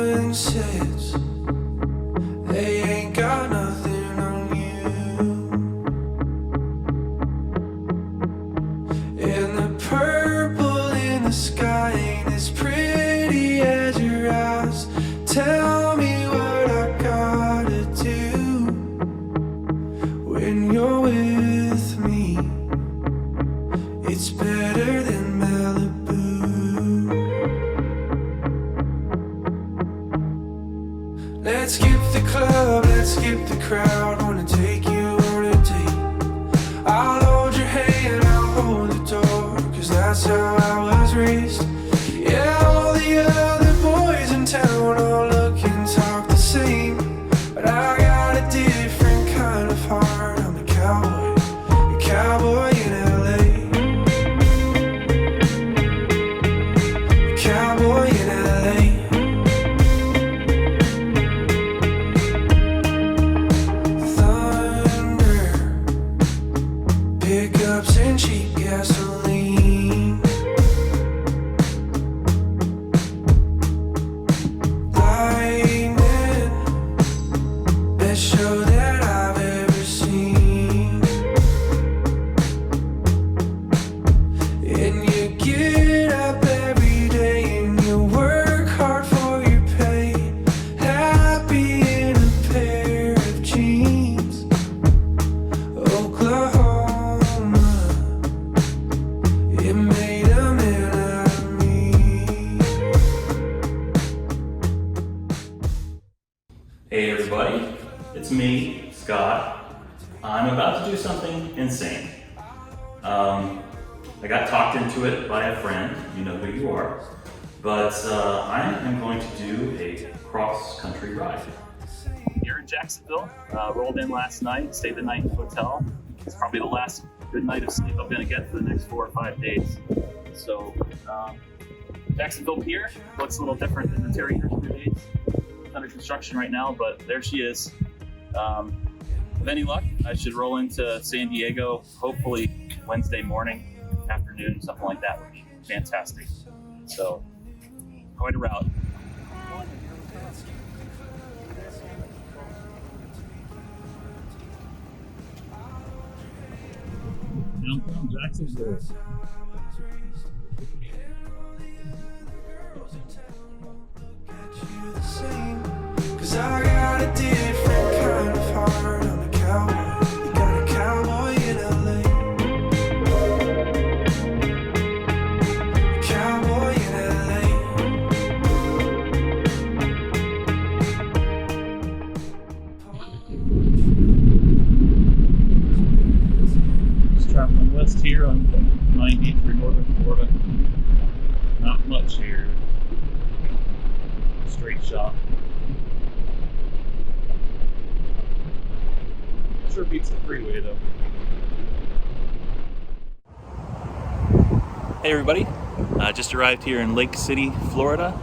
sun sets, they ain't got nothing on you. And the purple in the sky ain't as pretty as your eyes. Tell me what I gotta do when you're with me. It's better than Malibu. Let's skip the club, let's skip the crowd. Wanna take you on a date. I'll hold your hand, I'll hold the door, 'cause that's how I was raised. Yeah, all the other boys in town all look and talk the same, but I got a different kind of heart. I'm a cowboy in LA. A cowboy in LA. Thunder, pickups and cheap gasoline. Lightning, best show that I've ever seen. And you get up every day and you work hard for your pay. Happy in a pair of jeans. Oklahoma, it made a man out of me. Hey everybody, it's me, Scott. I'm about to do something insane. I got talked into it by a friend, you know who you are, but I am going to do a cross-country ride. Here in Jacksonville, rolled in last night, stayed the night in the hotel. It's probably the last good night of sleep I'm gonna get for the next 4 or 5 days. So, Jacksonville Pier looks a little different than the Terry Hirschman days. It's under construction right now, but there she is. With any luck, I should roll into San Diego, hopefully Wednesday morning, afternoon, something like that would be fantastic. So, quite a route. Downtown Jacksonville. You the same, 'cause I got a different kind of heart. I'm a cowboy, you got a cowboy in LA. A cowboy in LA. Just traveling west here on 90 through northern Florida. Not much here. Straight shot. Sure beats the freeway though. Hey everybody, just arrived here in Lake City, Florida.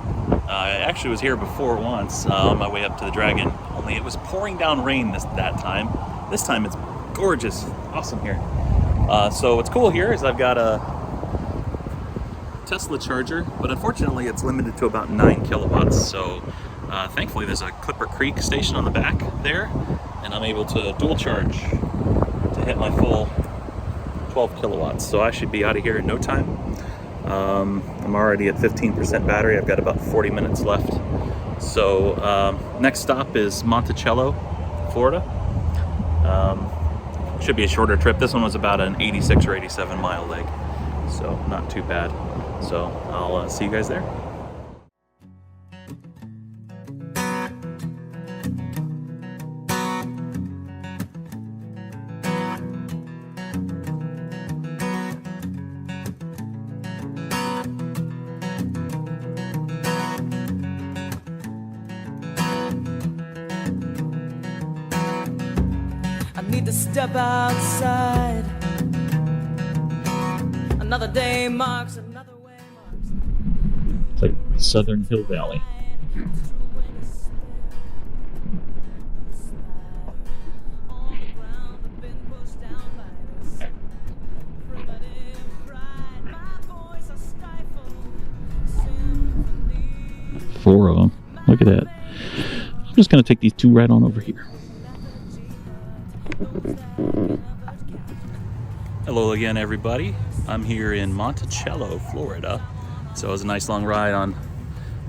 I actually was here before once on my way up to the Dragon, only it was pouring down rain that time. This time it's gorgeous, awesome here. So what's cool here is I've got a Tesla charger, but unfortunately it's limited to about 9 kilowatts. So thankfully there's a Clipper Creek station on the back there, and I'm able to dual charge to hit my full 12 kilowatts. So I should be out of here in no time. I'm already at 15% battery. I've got about 40 minutes left. So next stop is Monticello, Florida. Should be a shorter trip. This one was about an 86 or 87 mile leg, so not too bad. So I'll see you guys there. I need to step outside. Another day marks another way marks. It's like Southern Hill Valley. 4 of them. Look at that. I'm just going to take these two right on over here. Hello again, everybody. I'm here in Monticello, Florida. So it was a nice long ride on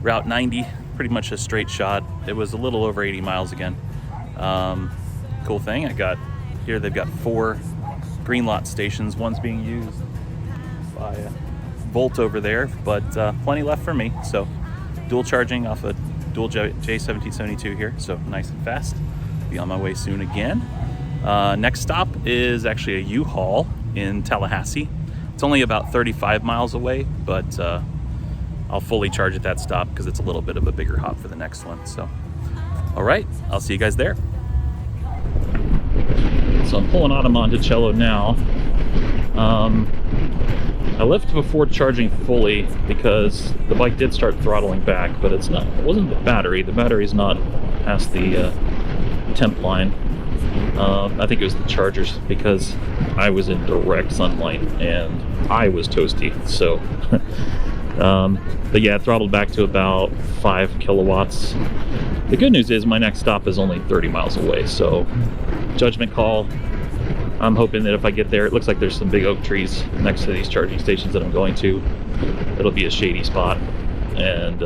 Route 90, pretty much a straight shot. It was a little over 80 miles again. Cool thing, I got here, they've got 4 green lot stations. One's being used by Volt over there, but plenty left for me. So dual charging off a dual J1772 here, so nice and fast. Be on my way soon again. Next stop is actually a U-Haul in Tallahassee. It's only about 35 miles away, but I'll fully charge at that stop because it's a little bit of a bigger hop for the next one. So, all right, I'll see you guys there. So I'm pulling out of Monticello now. I left before charging fully because the bike did start throttling back, but it wasn't the battery. The battery's not past the temp line. I think it was the chargers because I was in direct sunlight and I was toasty. So, but yeah, it throttled back to about 5 kilowatts. The good news is my next stop is only 30 miles away. So, judgment call. I'm hoping that if I get there, it looks like there's some big oak trees next to these charging stations that I'm going to. It'll be a shady spot. And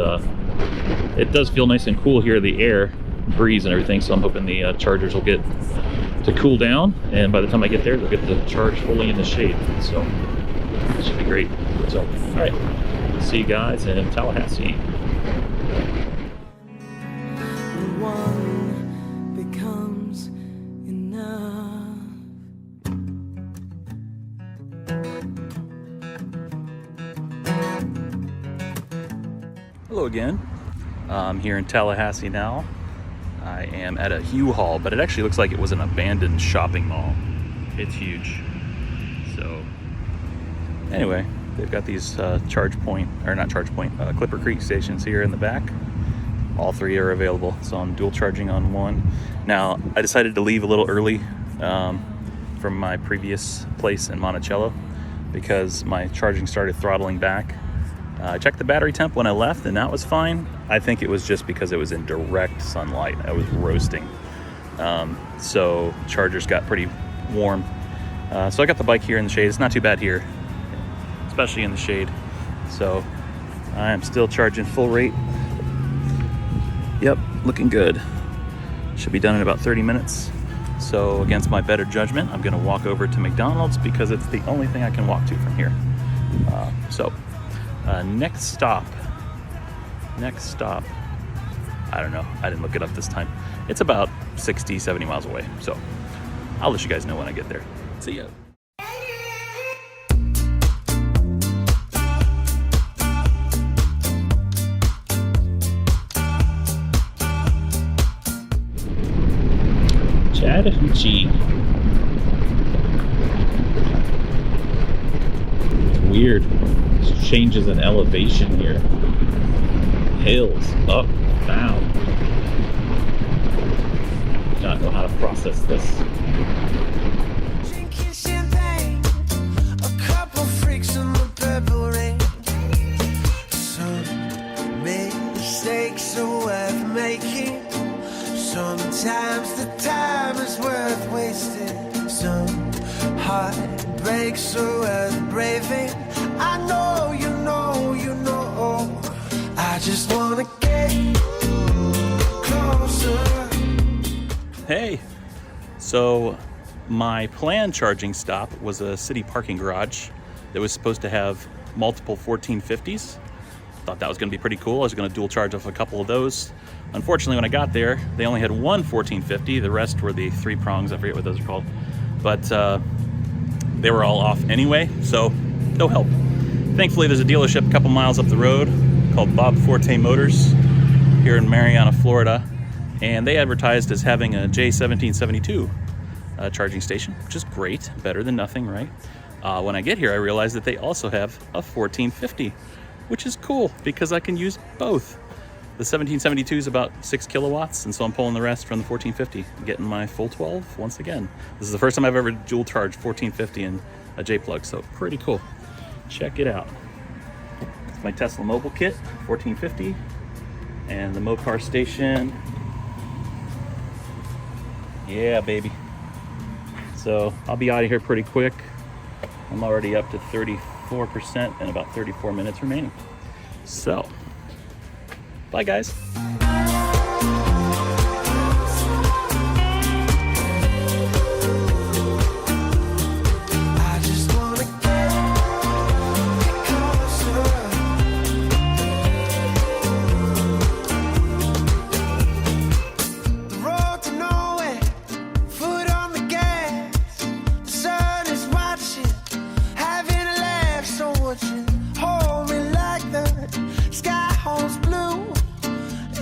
it does feel nice and cool here, the air, breeze and everything. So I'm hoping the chargers will get to cool down. And by the time I get there, they'll get to charge fully in the shade. So it should be great. So, all right. See you guys in Tallahassee. One becomes enough. Hello again. I'm here in Tallahassee now. I am at a U-Haul, but it actually looks like it was an abandoned shopping mall. It's huge. So anyway, they've got these Clipper Creek stations here in the back. All 3 are available, so I'm dual charging on one. Now, I decided to leave a little early from my previous place in Monticello because my charging started throttling back. I checked the battery temp when I left and that was fine. I think it was just because it was in direct sunlight. I was roasting. So chargers got pretty warm. So I got the bike here in the shade. It's not too bad here, especially in the shade. So I am still charging full rate. Yep, looking good. Should be done in about 30 minutes. So against my better judgment, I'm gonna walk over to McDonald's because it's the only thing I can walk to from here. Next stop, I don't know, I didn't look it up this time. It's about 60, 70 miles away. So I'll let you guys know when I get there. See ya. Chattahoochee. It's weird. There's changes in elevation here. Hills, up, down. Do not know how to process this. Drinking champagne, a couple freaks in the purple rain. Some mistakes are worth making. Sometimes the time is worth wasting. Some heartbreaks are worth braving. I know, you know, you know. I just wanna get closer. Hey, so my planned charging stop was a city parking garage that was supposed to have multiple 1450s. Thought that was gonna be pretty cool. I was gonna dual charge off a couple of those. Unfortunately, when I got there, they only had one 1450. The rest were the 3 prongs, I forget what those are called. But they were all off anyway, so no help. Thankfully, there's a dealership a couple miles up the road called Bob Forte Motors here in Marianna, Florida. And they advertised as having a J1772 charging station, which is great, better than nothing, right? When I get here, I realize that they also have a 1450, which is cool because I can use both. The 1772 is about 6 kilowatts, and so I'm pulling the rest from the 1450, getting my full 12 once again. This is the first time I've ever dual charged 1450 in a J-plug, so pretty cool. Check it out. It's my Tesla mobile kit, 1450. And the Mopar station. Yeah, baby. So I'll be out of here pretty quick. I'm already up to 34% and about 34 minutes remaining. So, bye guys. I just wanna get closer. The road to nowhere, foot on the gas. The sun is watching, having a laugh. So would you hold me like the sky holds blue?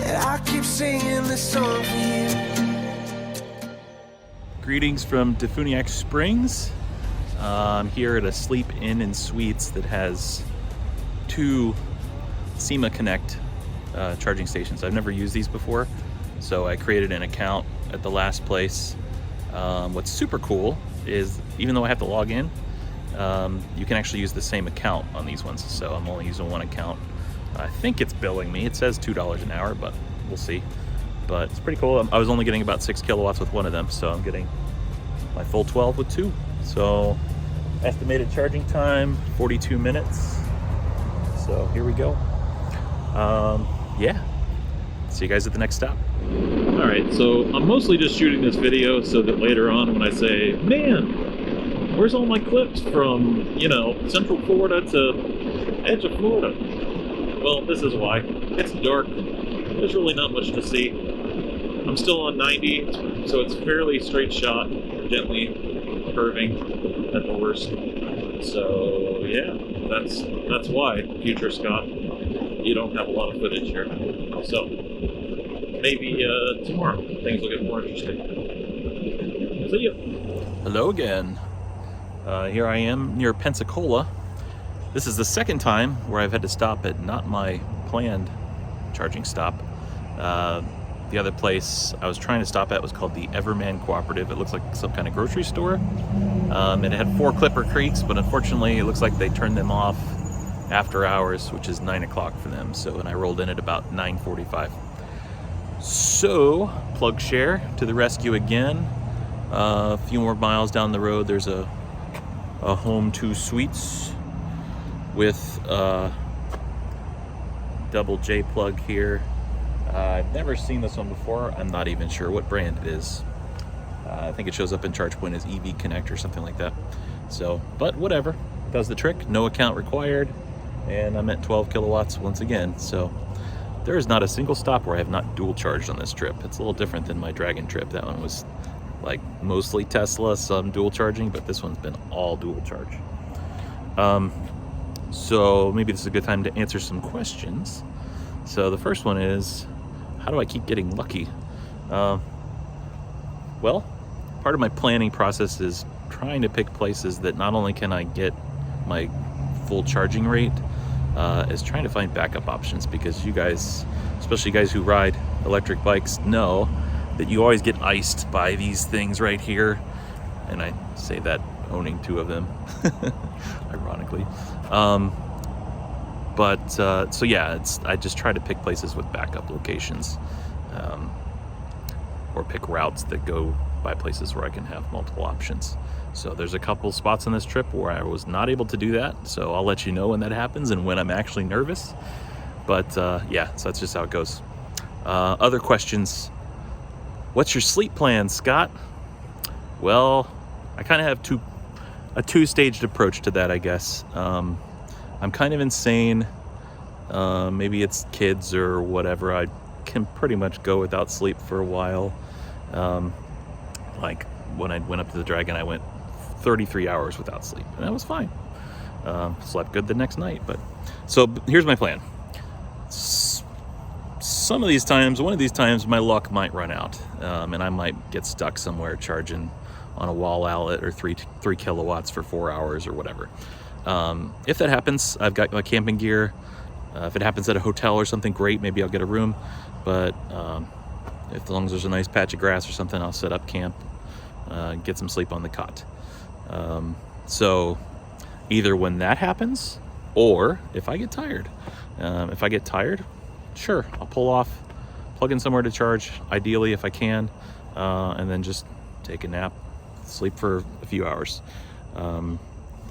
And I keep singing this song for you. Greetings from Defuniak Springs. I'm here at a Sleep Inn and Suites that has 2 SEMA Connect charging stations. I've never used these before, so I created an account at the last place. What's super cool is, even though I have to log in, you can actually use the same account on these ones, so I'm only using one account. I think it's billing me. It says $2 an hour, but we'll see. But it's pretty cool. I was only getting about 6 kilowatts with one of them, so I'm getting my full 12 with 2. So estimated charging time, 42 minutes. So here we go. Yeah, see you guys at the next stop. All right, so I'm mostly just shooting this video so that later on when I say, man, where's all my clips from, you know, Central Florida to edge of Florida? Well, this is why. It's dark. There's really not much to see. I'm still on 90, so it's fairly straight shot, gently curving at the worst. So yeah, that's why, future Scott, you don't have a lot of footage here. So maybe tomorrow things will get more interesting. See ya. Hello again. Here I am near Pensacola. This is the second time where I've had to stop at not my planned charging stop. The other place I was trying to stop at was called the Everman Cooperative. It looks like some kind of grocery store. It had 4 Clipper Creeks, but unfortunately it looks like they turned them off after hours, which is 9 o'clock for them. So, and I rolled in at about 9:45. So, plug share to the rescue again. A few more miles down the road, there's a Home 2 Suites with double J plug here. I've never seen this one before. I'm not even sure what brand it is. I think it shows up in ChargePoint as EV Connect or something like that. So, but whatever, does the trick. No account required, and I'm at 12 kilowatts once again. So there is not a single stop where I have not dual charged on this trip. It's a little different than my Dragon trip. That one was like mostly Tesla, some dual charging, but this one's been all dual charge. So maybe this is a good time to answer some questions. So the first one is, how do I keep getting lucky? Well, part of my planning process is trying to pick places that not only can I get my full charging rate, is trying to find backup options, because you guys, especially guys who ride electric bikes, know that you always get iced by these things right here. And I say that owning 2 of them, ironically. So yeah, I just try to pick places with backup locations, or pick routes that go by places where I can have multiple options. So there's a couple spots on this trip where I was not able to do that, so I'll let you know when that happens and when I'm actually nervous. But yeah, so that's just how it goes. Other questions. What's your sleep plan, Scott? Well, I kind of have a two-staged approach to that, I guess. I'm kind of insane. Maybe it's kids or whatever. I can pretty much go without sleep for a while. Like when I went up to the Dragon, I went 33 hours without sleep, and that was fine. Slept good the next night. But so here's my plan. One of these times, my luck might run out, and I might get stuck somewhere charging on a wall outlet or 3 kilowatts for 4 hours or whatever. If that happens, I've got my camping gear. If it happens at a hotel or something, great, maybe I'll get a room. But as long as there's a nice patch of grass or something, I'll set up camp, get some sleep on the cot. So either when that happens, or if I get tired. If I get tired, sure, I'll pull off, plug in somewhere to charge, ideally if I can, and then just take a nap, sleep for a few hours.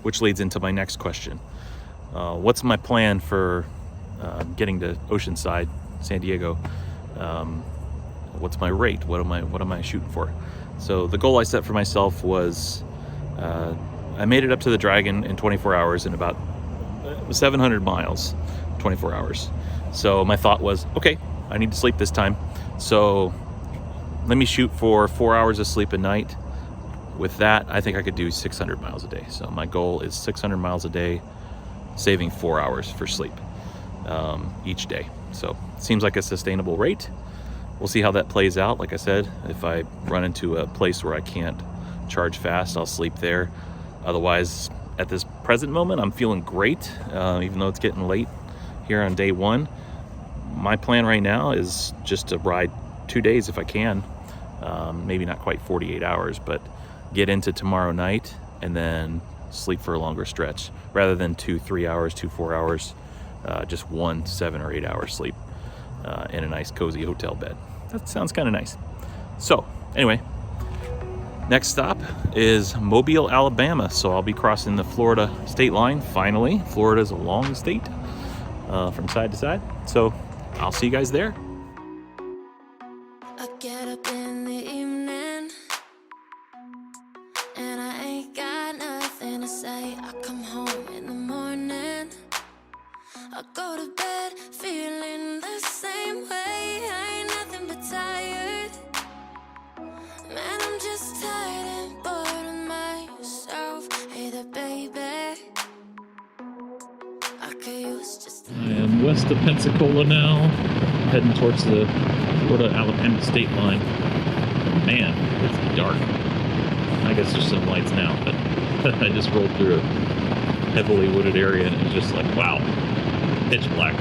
Which leads into my next question. What's my plan for getting to Oceanside, San Diego? What's my rate? What am I shooting for? So the goal I set for myself was I made it up to the Dragon in 24 hours in about 700 miles, 24 hours. So my thought was, okay, I need to sleep this time. So let me shoot for 4 hours of sleep a night. With that, I think I could do 600 miles a day. So my goal is 600 miles a day, saving 4 hours for sleep each day. So it seems like a sustainable rate. We'll see how that plays out. Like I said, if I run into a place where I can't charge fast, I'll sleep there. Otherwise, at this present moment, I'm feeling great, even though it's getting late here on day one. My plan right now is just to ride 2 days if I can. Maybe not quite 48 hours, but get into tomorrow night and then sleep for a longer stretch rather than 2-3 hours, 2-4 hours, just 1 7 or 8 hour sleep in a nice cozy hotel bed. That sounds kind of nice. So anyway, next stop is Mobile, Alabama. So I'll be crossing the Florida state line finally. Florida's a long state from side to side. So I'll see you guys there. I get up in the evening and I ain't got nothing to say. I come home in the morning, I go to bed feeling the same way. I ain't nothing but tired, man, I'm just tired and bored of myself. Hey there, baby, I could use just I am west of Pensacola now, heading towards the Florida-Alabama state line. Man, it's dark. I guess there's some lights now, but I just rolled through a heavily wooded area and it was just like, wow, pitch black.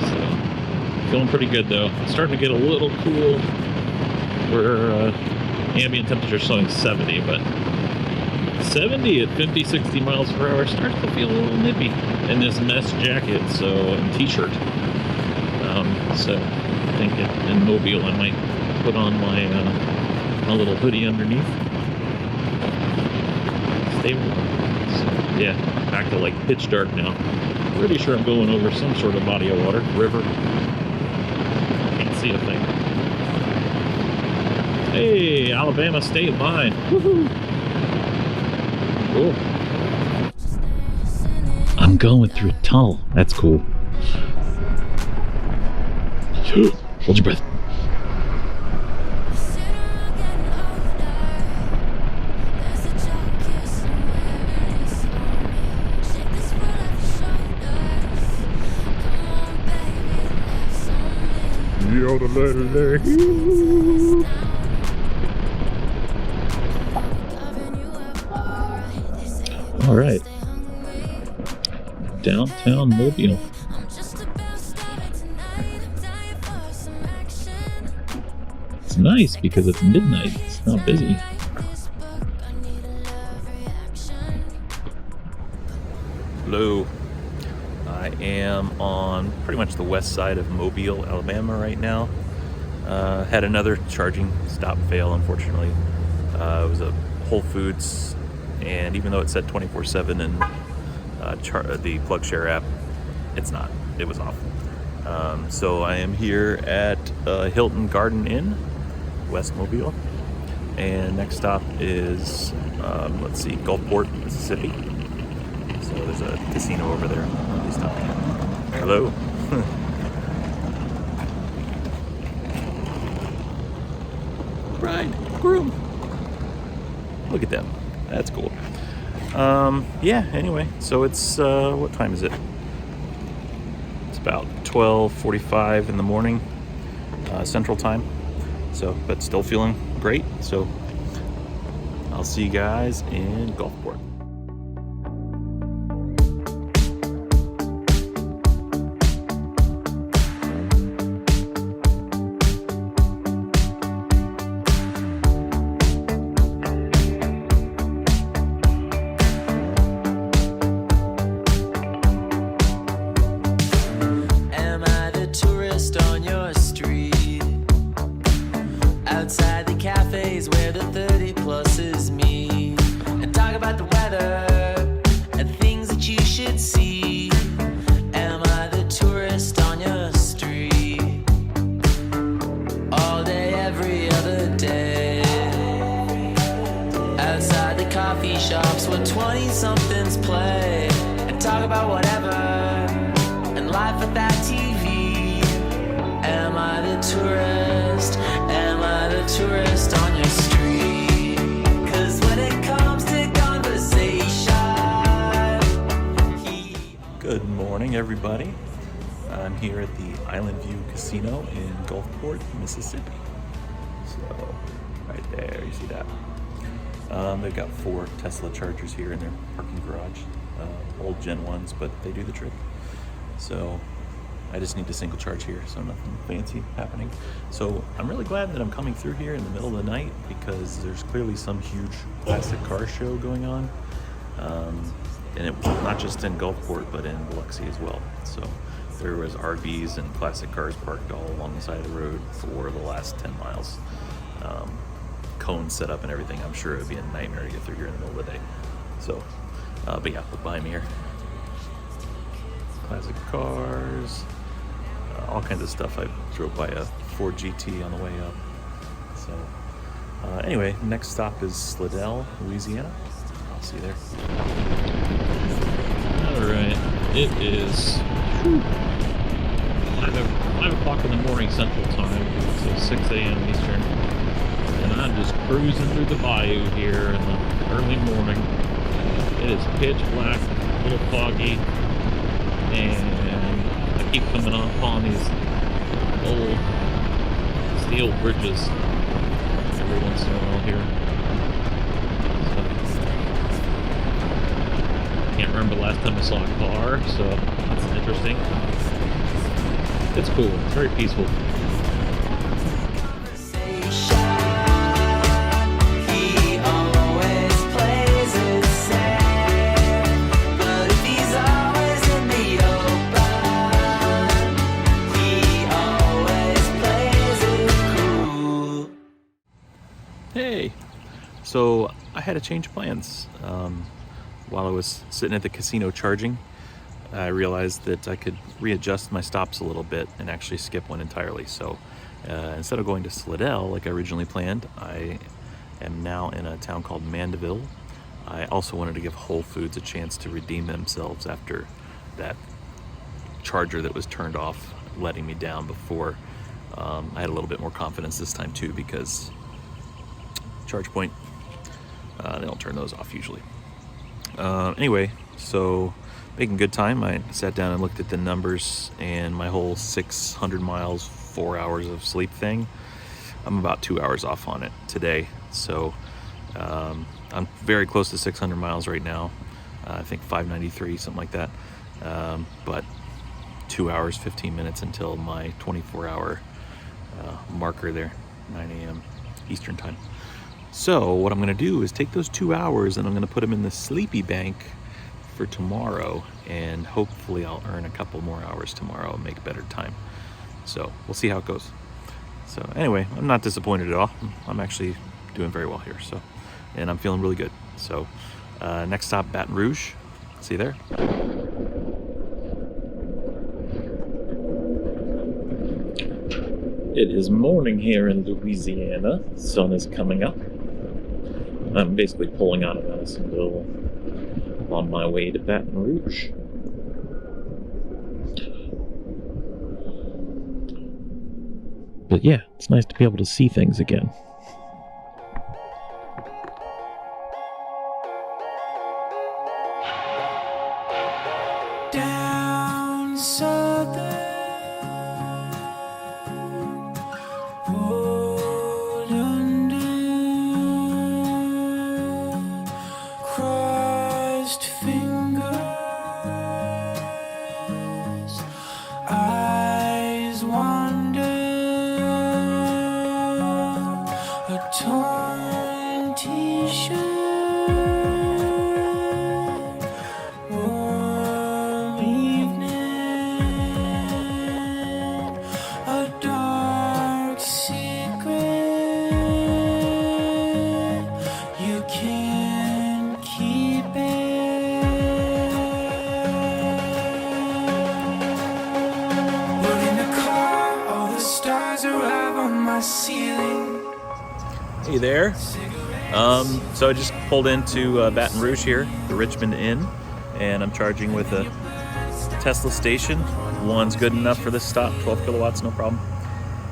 So, feeling pretty good though. It's starting to get a little cool. Where ambient temperature showing 70, but 70 at 50, 60 miles per hour starts to feel a little nippy in this mesh jacket, and t-shirt. So I think in Mobile I might put on my my little hoodie underneath. Stay warm. So, yeah, back to like pitch dark now. Pretty sure I'm going over some sort of body of water, river. Can't see a thing. Hey, Alabama state line. Woohoo! Cool. I'm going through a tunnel. That's cool. Hold your breath. All right. Downtown Mobile. It's nice because it's midnight. It's not busy. Hello. I am on pretty much the west side of Mobile, Alabama right now. Had another charging stop fail, unfortunately. It was a Whole Foods, and even though it said 24/7 in the PlugShare app, it's not. It was off. So I am here at Hilton Garden Inn, West Mobile, and next stop is let's see, Gulfport, Mississippi. So there's a casino over there. I'll be stopping at. Hello. Bride, groom. Look at them. That's cool. Yeah, anyway, so it's, what time is it? It's about 12:45 in the morning, Central Time. So, but still feeling great. So, I'll see you guys in Gulfport. tourist on your street. Outside the cafes where the 30-pluses meet and talk about the weather and things that you should see. Am I the tourist on your street? All day, every other day. Outside the coffee shops where 20-somethings play and talk about whatever and life without TV. Am I the tourist? Am I the tourist on your street? 'Cause when it comes to conversation, Good morning, everybody. I'm here at the Island View Casino in Gulfport, Mississippi. So, right there, you see that? They've got 4 Tesla chargers here in their parking garage. Old Gen 1s, but they do the trick. So, I just need to single charge here, so nothing fancy happening. So, I'm really glad that I'm coming through here in the middle of the night because there's clearly some huge classic car show going on. And it was not just in Gulfport, but in Biloxi as well. So there was RVs and classic cars parked all along the side of the road for the last 10 miles. Cones set up and everything. I'm sure it would be a nightmare to get through here in the middle of the day. So, but yeah, look behind me here. Classic cars, all kinds of stuff. I drove by a Ford GT on the way up. So anyway, next stop is Slidell, Louisiana. I'll see you there. Alright, it is 5 o'clock in the morning Central Time, so 6 a.m. Eastern, and I'm just cruising through the bayou here in the early morning. It is pitch black, a little foggy, and I keep coming upon these old steel bridges every once in a while here. Can't remember the last time I saw a car, so that's interesting. It's cool. It's very peaceful. he always plays it safe, but if he's always in the open, he always plays it cool. Hey! So I had a change of plans. While I was sitting at the casino charging, I realized that I could readjust my stops a little bit and actually skip one entirely. So instead of going to Slidell like I originally planned, I am now in a town called Mandeville. I also wanted to give Whole Foods a chance to redeem themselves after that charger that was turned off letting me down before. I had a little bit more confidence this time too because ChargePoint, they don't turn those off usually. Anyway, so making good time. I sat down and looked at the numbers and my whole 600 miles, 4 hours of sleep thing. I'm about 2 hours off on it today. So I'm very close to 600 miles right now. I think 593, something like that. But 2 hours, 15 minutes until my 24-hour marker there, 9 a.m. Eastern time. So what I'm going to do is take those 2 hours and I'm going to put them in the sleepy bank for tomorrow, and hopefully I'll earn a couple more hours tomorrow and make better time. So we'll see how it goes. So anyway, I'm not disappointed at all. I'm actually doing very well here. So, and I'm feeling really good. So next stop, Baton Rouge. See you there. It is morning here in Louisiana. Sun is coming up. I'm basically pulling out of Madisonville on my way to Baton Rouge. But yeah, it's nice to be able to see things again. Down southern, hold under, crossed fingers, eyes wander, a torn t-shirt. Warm evening, stars arrive on my ceiling. Hey there. So I just pulled into Baton Rouge here, the Richmond Inn, and I'm charging with a Tesla station. One's good enough for this stop, 12 kilowatts, no problem.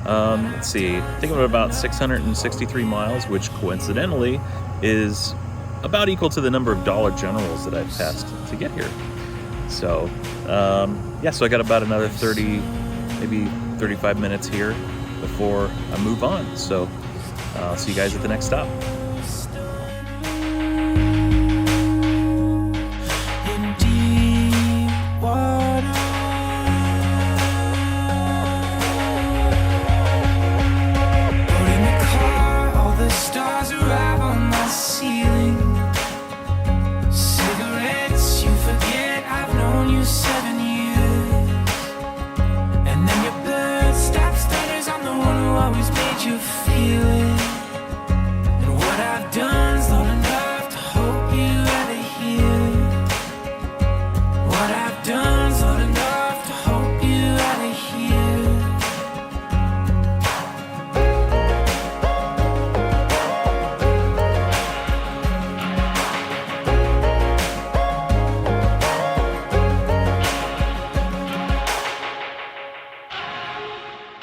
Let's see, I think I'm at about 663 miles, which coincidentally is about equal to the number of Dollar Generals that I've passed to get here. So, yeah, so I got about another 30, maybe 35 minutes here before I move on. So, I'll see you guys at the next stop. In deep water. But in the car, all the stars arrive on my ceiling. Cigarettes, you forget I've known you 7 years. And then your blood stops stutters. I'm the one who always made you feel it. And what I've done's not enough to hope you ever hear. What I've done's not enough to hope you ever hear.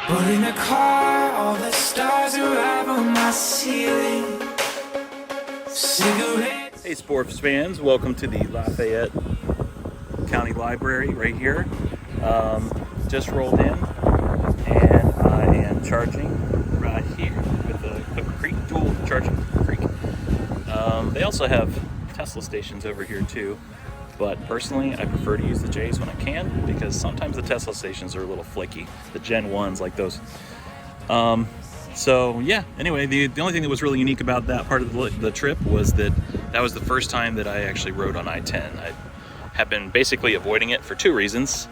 But in the car, all the stars arrive on my ceiling. Cigarettes. Hey sports fans, welcome to the Lafayette County Library right here. Just rolled in and I am charging right here with the Clipper Creek, dual charging Clipper Creek. They also have Tesla stations over here too, but personally I prefer to use the J's when I can because sometimes the Tesla stations are a little flaky, the Gen 1s like those. So yeah, anyway, the only thing that was really unique about that part of the trip was that was the first time that I actually rode on I-10. I have been basically avoiding it for two reasons.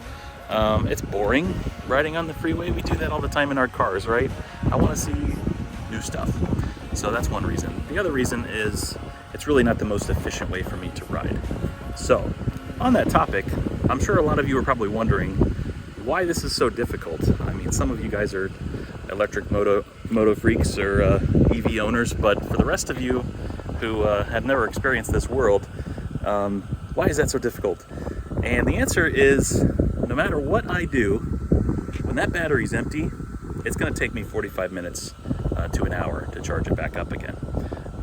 It's boring riding on the freeway. We do that all the time in our cars, right? I want to see new stuff. So that's one reason. The other reason is it's really not the most efficient way for me to ride. So on that topic, I'm sure a lot of you are probably wondering why this is so difficult. I mean, some of you guys are electric moto freaks or EV owners, but for the rest of you who have never experienced this world, why is that so difficult? And the answer is, no matter what I do, when that battery's empty, it's going to take me 45 minutes to an hour to charge it back up again.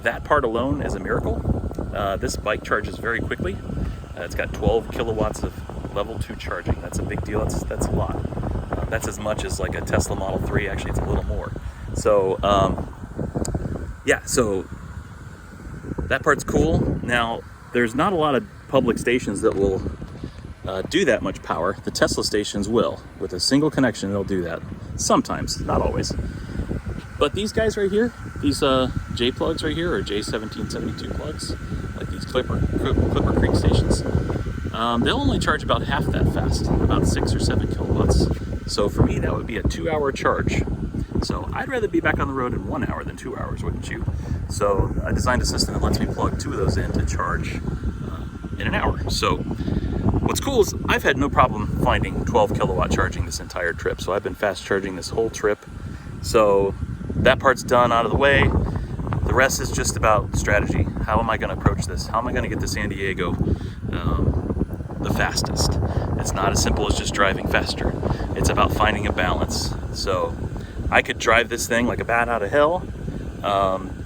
That part alone is a miracle. This bike charges very quickly. It's got 12 kilowatts of level 2 charging. That's a big deal. That's a lot. That's as much as like a Tesla Model 3. Actually, it's a little more. So, yeah, so that part's cool. Now, there's not a lot of public stations that will do that much power. The Tesla stations will. With a single connection, they'll do that. Sometimes, not always. But these guys right here, these J plugs right here, or J1772 plugs, like these Clipper Creek stations, they'll only charge about half that fast, about 6 or 7 kilowatts. So for me, that would be a 2-hour charge. So I'd rather be back on the road in 1 hour than 2 hours, wouldn't you? So I designed a system that lets me plug 2 of those in to charge in an hour. So what's cool is I've had no problem finding 12 kilowatt charging this entire trip. So I've been fast charging this whole trip. So that part's done, out of the way. The rest is just about strategy. How am I going to approach this? How am I going to get to San Diego the fastest? It's not as simple as just driving faster. It's about finding a balance. So I could drive this thing like a bat out of hell,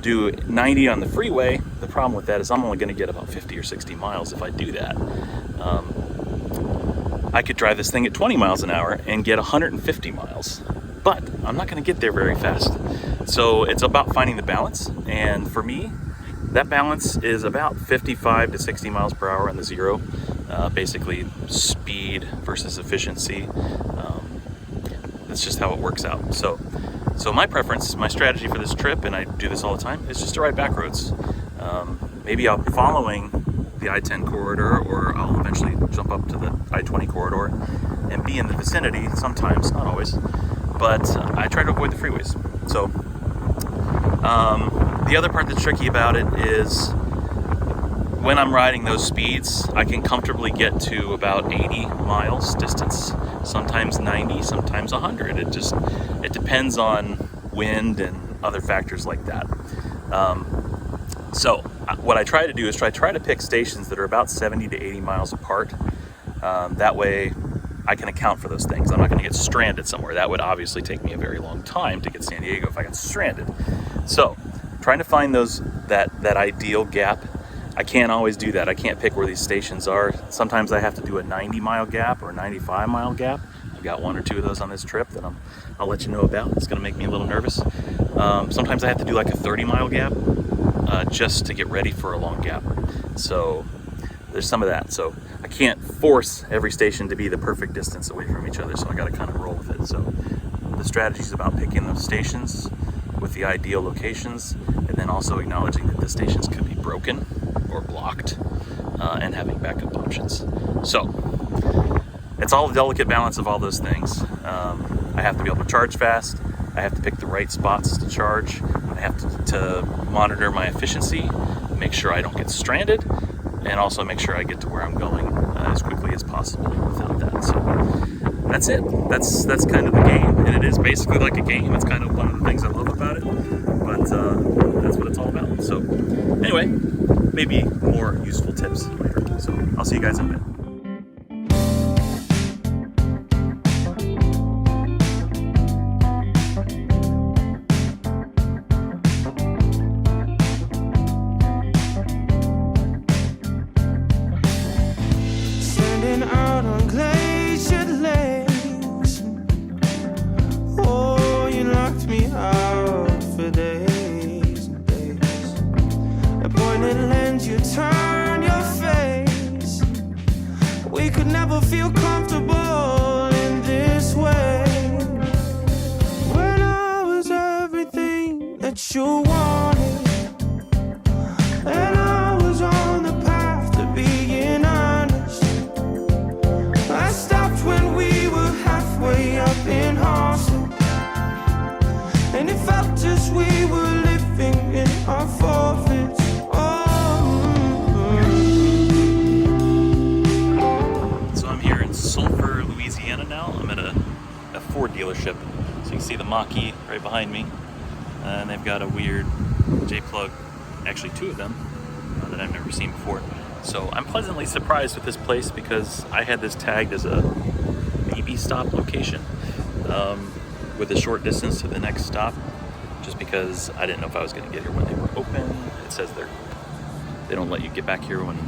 do 90 on the freeway. The problem with that is I'm only going to get about 50 or 60 miles if I do that. I could drive this thing at 20 miles an hour and get 150 miles, but I'm not going to get there very fast. So it's about finding the balance, and for me, that balance is about 55 to 60 miles per hour on the zero. Basically speed versus efficiency. That's just how it works out. So my preference, my strategy for this trip, and I do this all the time, is just to ride back roads. Maybe I'll be following the I-10 corridor, or I'll eventually jump up to the I-20 corridor and be in the vicinity sometimes, not always, but I try to avoid the freeways. So the other part that's tricky about it is when I'm riding those speeds, I can comfortably get to about 80 miles distance, sometimes 90, sometimes 100. It depends on wind and other factors like that. So what I try to do is try to pick stations that are about 70 to 80 miles apart. That way I can account for those things. I'm not going to get stranded somewhere. That would obviously take me a very long time to get San Diego if I got stranded. So trying to find that ideal gap. I can't always do that. I can't pick where these stations are. Sometimes I have to do a 90-mile gap or a 95-mile gap. I've got 1 or 2 of those on this trip that I'll let you know about. It's going to make me a little nervous. Sometimes I have to do like a 30-mile gap just to get ready for a long gap. So there's some of that. So I can't force every station to be the perfect distance away from each other, so I got to kind of roll with it. So the strategy is about picking those stations with the ideal locations, and then also acknowledging that the stations could be broken or blocked, and having backup options. So it's all a delicate balance of all those things. I have to be able to charge fast. I have to pick the right spots to charge. I have to monitor my efficiency, make sure I don't get stranded, and also make sure I get to where I'm going as quickly as possible without that. So that's it. That's kind of the game, and it is basically like a game. It's kind of one of the things I love about it, but that's what it's all about. So anyway, maybe more useful tips later. So I'll see you guys in a bit. Standing out on glacier lakes. Oh, you locked me out for days and days. At pointed lens, you turn your face. We could never feel comfortable in this way. When I was everything that you wanted, and I was on the path to being honest. I stopped when we were halfway up in Austin, and it felt as we were living in our forfeits. So I'm here in Sulphur, Louisiana now. I'm at a Ford dealership. So you can see the Mach-E right behind me. And they've got a weird J-plug, actually 2 of them, that I've never seen before. So I'm pleasantly surprised with this place because I had this tagged as a maybe stop location with a short distance to the next stop, just because I didn't know if I was going to get here when they were open. It says they don't let you get back here when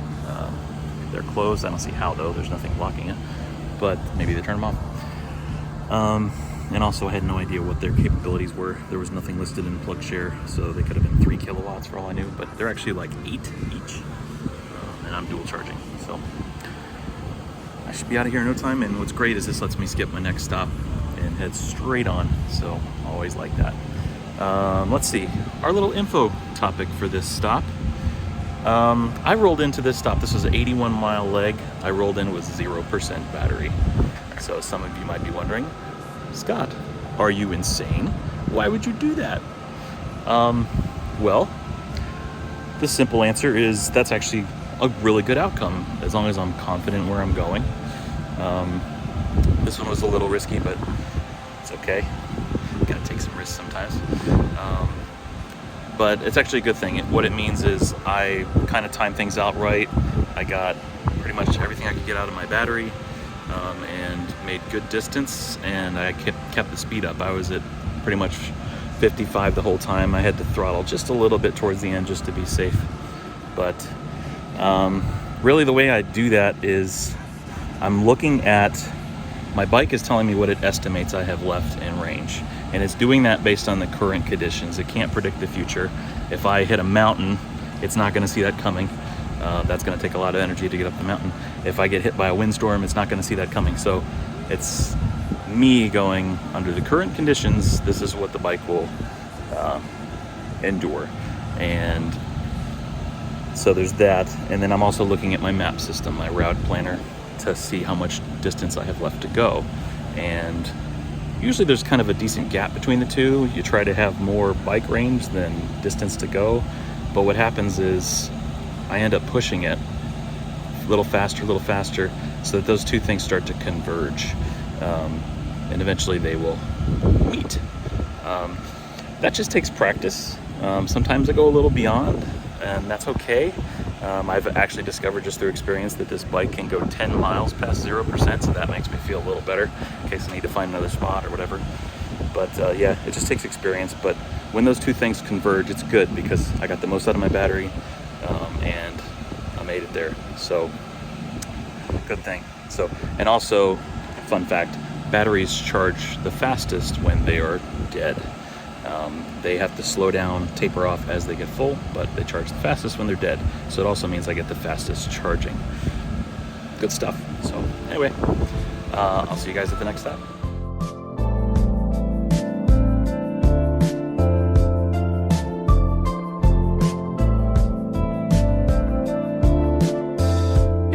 they're closed. I don't see how though, there's nothing blocking it, but maybe they turn them off. And also I had no idea what their capabilities were. There was nothing listed in PlugShare, so they could have been 3 kilowatts for all I knew, but they're actually like 8 each. And I'm dual charging, so I should be out of here in no time. And what's great is this lets me skip my next stop and head straight on, so always like that. Let's see, our little info topic for this stop. I rolled into this stop. This was an 81-mile leg. I rolled in with 0% battery. So some of you might be wondering, Scott, are you insane? Why would you do that? Well, the simple answer is that's actually a really good outcome as long as I'm confident where I'm going. This one was a little risky, but it's okay. Gotta take some risks sometimes. But it's actually a good thing. What it means is I kind of timed things out right. I got pretty much everything I could get out of my battery, and made good distance, and I kept the speed up. I was at pretty much 55 the whole time. I had to throttle just a little bit towards the end just to be safe. But really the way I do that is I'm looking at, my bike is telling me what it estimates I have left in range. And it's doing that based on the current conditions. It can't predict the future. If I hit a mountain, it's not gonna see that coming. That's gonna take a lot of energy to get up the mountain. If I get hit by a windstorm, it's not gonna see that coming. So it's me going, under the current conditions, this is what the bike will endure. And so there's that. And then I'm also looking at my map system, my route planner, to see how much distance I have left to go. And usually there's kind of a decent gap between the two. You try to have more bike range than distance to go. But what happens is I end up pushing it a little faster, so that those two things start to converge, and eventually they will meet. That just takes practice. Sometimes I go a little beyond, and that's okay. I've actually discovered just through experience that this bike can go 10 miles past 0%, so that makes me feel a little better in case I need to find another spot or whatever. But yeah, it just takes experience. But when those two things converge, it's good because I got the most out of my battery, and I made it there. So good thing. So, and also, fun fact, batteries charge the fastest when they are dead. They have to slow down, taper off as they get full, but they charge the fastest when they're dead. So it also means I get the fastest charging. Good stuff. So anyway, I'll see you guys at the next stop.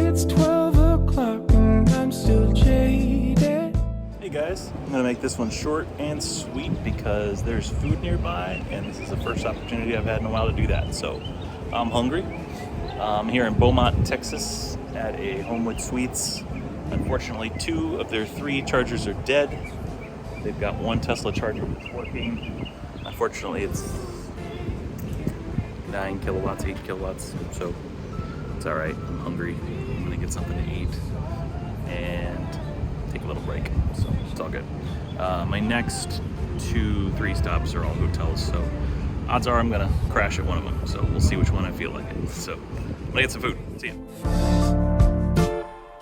It's 12 o'clock and I'm still jaded. Hey guys, I'm gonna make this one short and sweet because there's food nearby, and this is the first opportunity I've had in a while to do that. So I'm hungry. I'm here in Beaumont, Texas at a Homewood Suites. Unfortunately, 2 of their 3 chargers are dead. They've got 1 Tesla charger that's working. Unfortunately, it's 9 kilowatts, 8 kilowatts, so it's all right. I'm hungry. I'm gonna get something to eat and take a little break, so it's all good. My next 2-3 stops are all hotels, so odds are I'm gonna crash at one of them, so we'll see which one I feel like it. So I'm gonna get some food. See ya.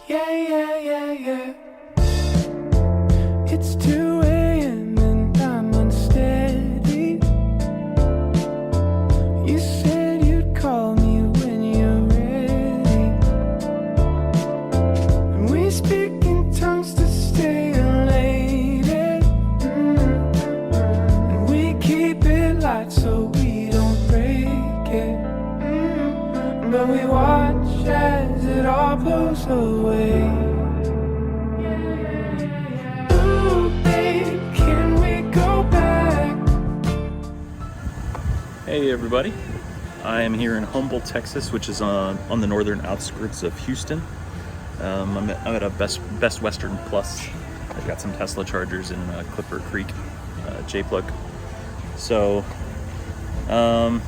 Yeah. It's 2 a.m. and I'm unsteady. You said you'd call me when you're ready. And we speak in tongues to stay elated. And we keep it light so we don't break it. But we watch as it all blows away. Ooh, babe, can we go back? Hey everybody, I am here in Humble, Texas, which is on the northern outskirts of Houston. I'm at a Best Western Plus. I've got some Tesla chargers in Clipper Creek, J-plug. So I'm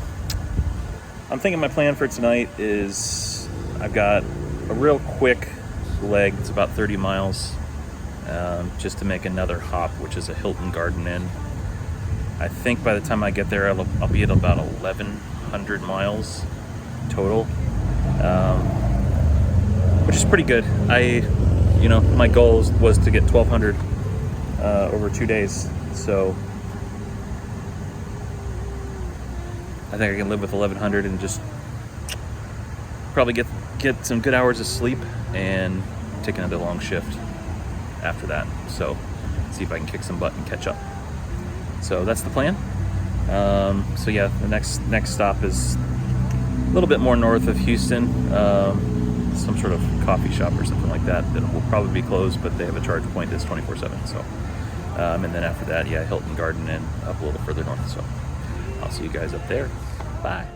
thinking my plan for tonight is I've got a real quick leg. It's about 30 miles just to make another hop, which is a Hilton Garden Inn. I think by the time I get there, I'll be at about 1,100 miles total, which is pretty good. My goal was to get 1,200 over 2 days, so I think I can live with 1,100 and just probably get some good hours of sleep and take another long shift after that. So see if I can kick some butt and catch up. So that's the plan. So yeah, the next stop is a little bit more north of Houston, some sort of coffee shop or something like that will probably be closed, but they have a charge point that's 24/7. So and then after that, yeah, Hilton Garden Inn up a little further north. So I'll see you guys up there. Bye.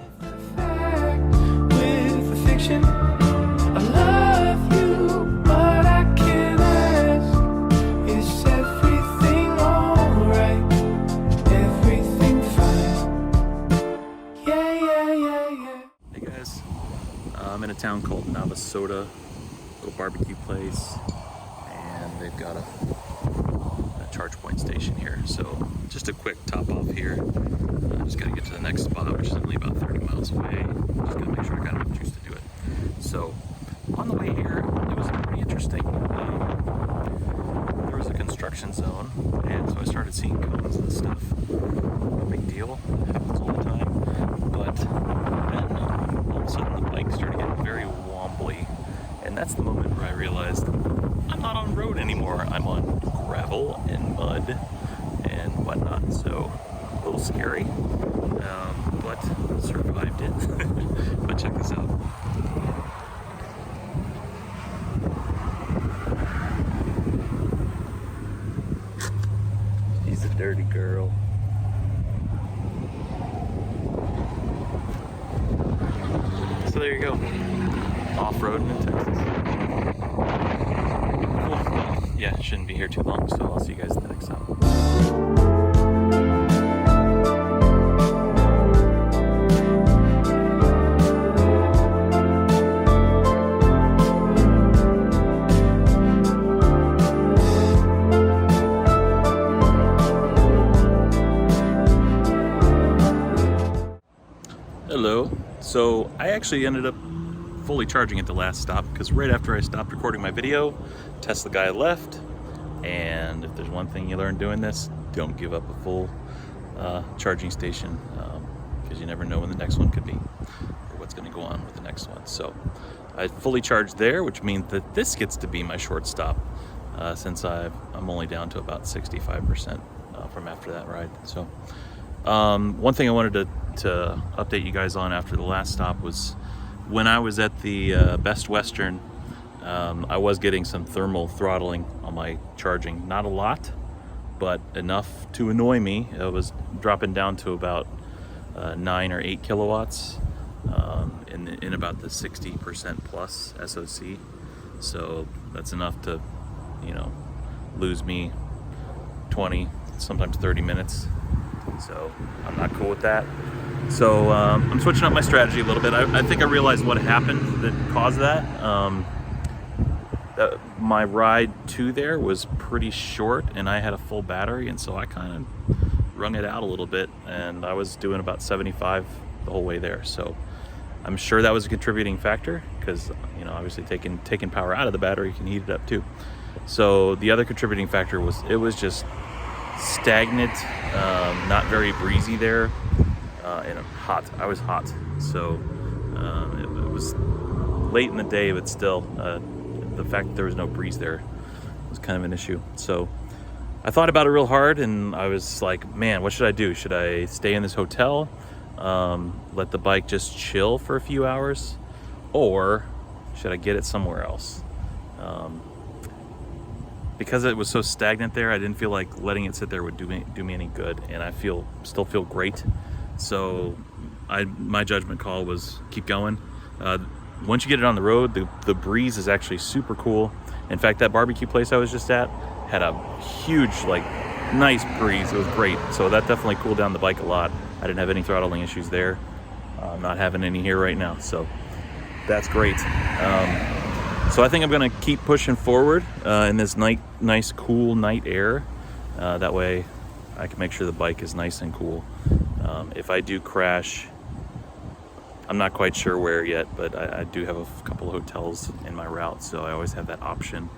With a fiction, I love you, but I can't ask. Is everything alright? Everything fine? Yeah. Hey guys, I'm in a town called Navasota, little barbecue place, and they've got a charge point station here. So just a quick top off here. Just gotta get to the next spot, which is only about 30 miles away. Just gotta make sure I got enough juice to do it. So on the way here, it was pretty interesting. There was a construction zone, and so I started seeing cones and stuff. No big deal, it happens all the time. But then all of a sudden the bike started getting very wobbly, and that's the moment where I realized I'm not on road anymore. I'm on gravel and mud and whatnot. So a little scary, but survived it. But check this out. She's a dirty girl. So there you go. Off-roading in Texas. Cool. Well, yeah, shouldn't be here too long, so I'll see you guys at the next stop. Hello. So I actually ended up fully charging at the last stop because right after I stopped recording my video, Tesla guy left. And if there's one thing you learn doing this, don't give up a full charging station because you never know when the next one could be or what's going to go on with the next one. So I fully charged there, which means that this gets to be my short stop since I'm only down to about 65% from after that ride. So one thing I wanted to update you guys on after the last stop was when I was at the Best Western, I was getting some thermal throttling on my charging. Not a lot, but enough to annoy me. It was dropping down to about 9 or 8 kilowatts in about the 60% plus SOC. So that's enough to, lose me 20, sometimes 30 minutes. So I'm not cool with that. So I'm switching up my strategy a little bit. I think I realized what happened that caused that. My ride to there was pretty short and I had a full battery, and so I kind of wrung it out a little bit, and I was doing about 75 the whole way there. So I'm sure that was a contributing factor because obviously taking power out of the battery can heat it up too. So the other contributing factor was it was just stagnant, not very breezy there, and hot. I was hot, so it was late in the day, but still the fact that there was no breeze there was kind of an issue. So I thought about it real hard, and I was like, man, what should I do? Should I stay in this hotel, let the bike just chill for a few hours, or should I get it somewhere else? Because it was so stagnant there, I didn't feel like letting it sit there would do me any good, and I still feel great. So my judgment call was keep going. Once you get it on the road, the breeze is actually super cool. In fact, that barbecue place I was just at had a huge, nice breeze. It was great. So that definitely cooled down the bike a lot. I didn't have any throttling issues there. I'm not having any here right now, so that's great. So I think I'm gonna keep pushing forward in this nice, cool night air. That way I can make sure the bike is nice and cool. If I do crash, I'm not quite sure where yet, but I do have a couple of hotels in my route, so I always have that option.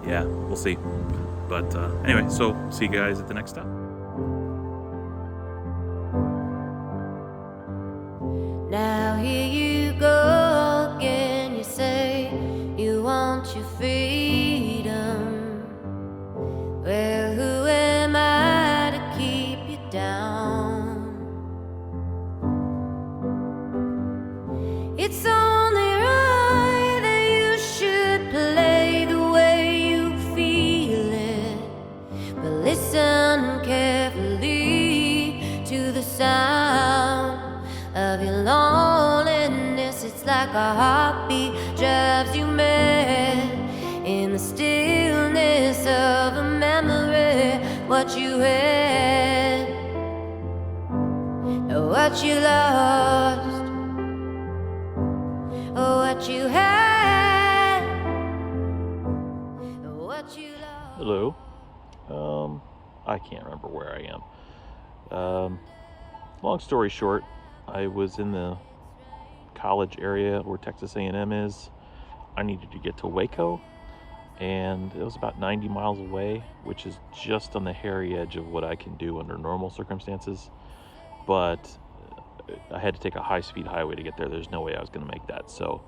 Yeah, we'll see. But anyway, so see you guys at the next stop. Now here you go again, you say you want your freedom. Well, who am I to keep you down? It's only right that you should play the way you feel it, but listen carefully to the sound of your loneliness. It's like a heartbeat drives you mad in the stillness of a memory. What you had, what you lost, what you had, what you lost. Hello. I can't remember where I am. Long story short, I was in the college area where Texas A&M is. I needed to get to Waco, and it was about 90 miles away, which is just on the hairy edge of what I can do under normal circumstances. But I had to take a high-speed highway to get there. There's no way I was going to make that, so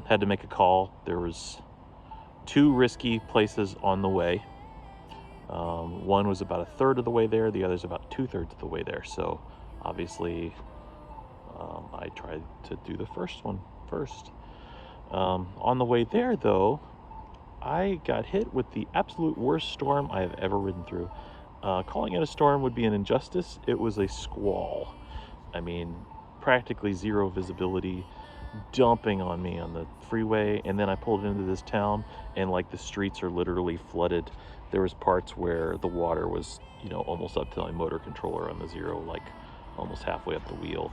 had to make a call. There was 2 risky places on the way. One was about 1/3 of the way there, the other's about 2/3 of the way there. So obviously I tried to do the first one first. On the way there though, I got hit with the absolute worst storm I have ever ridden through. Calling it a storm would be an injustice. It was a squall. I mean, practically zero visibility, dumping on me on the freeway. And then I pulled into this town, and like the streets are literally flooded. There was parts where the water was, you know, almost up to my motor controller on the zero, like almost halfway up the wheel.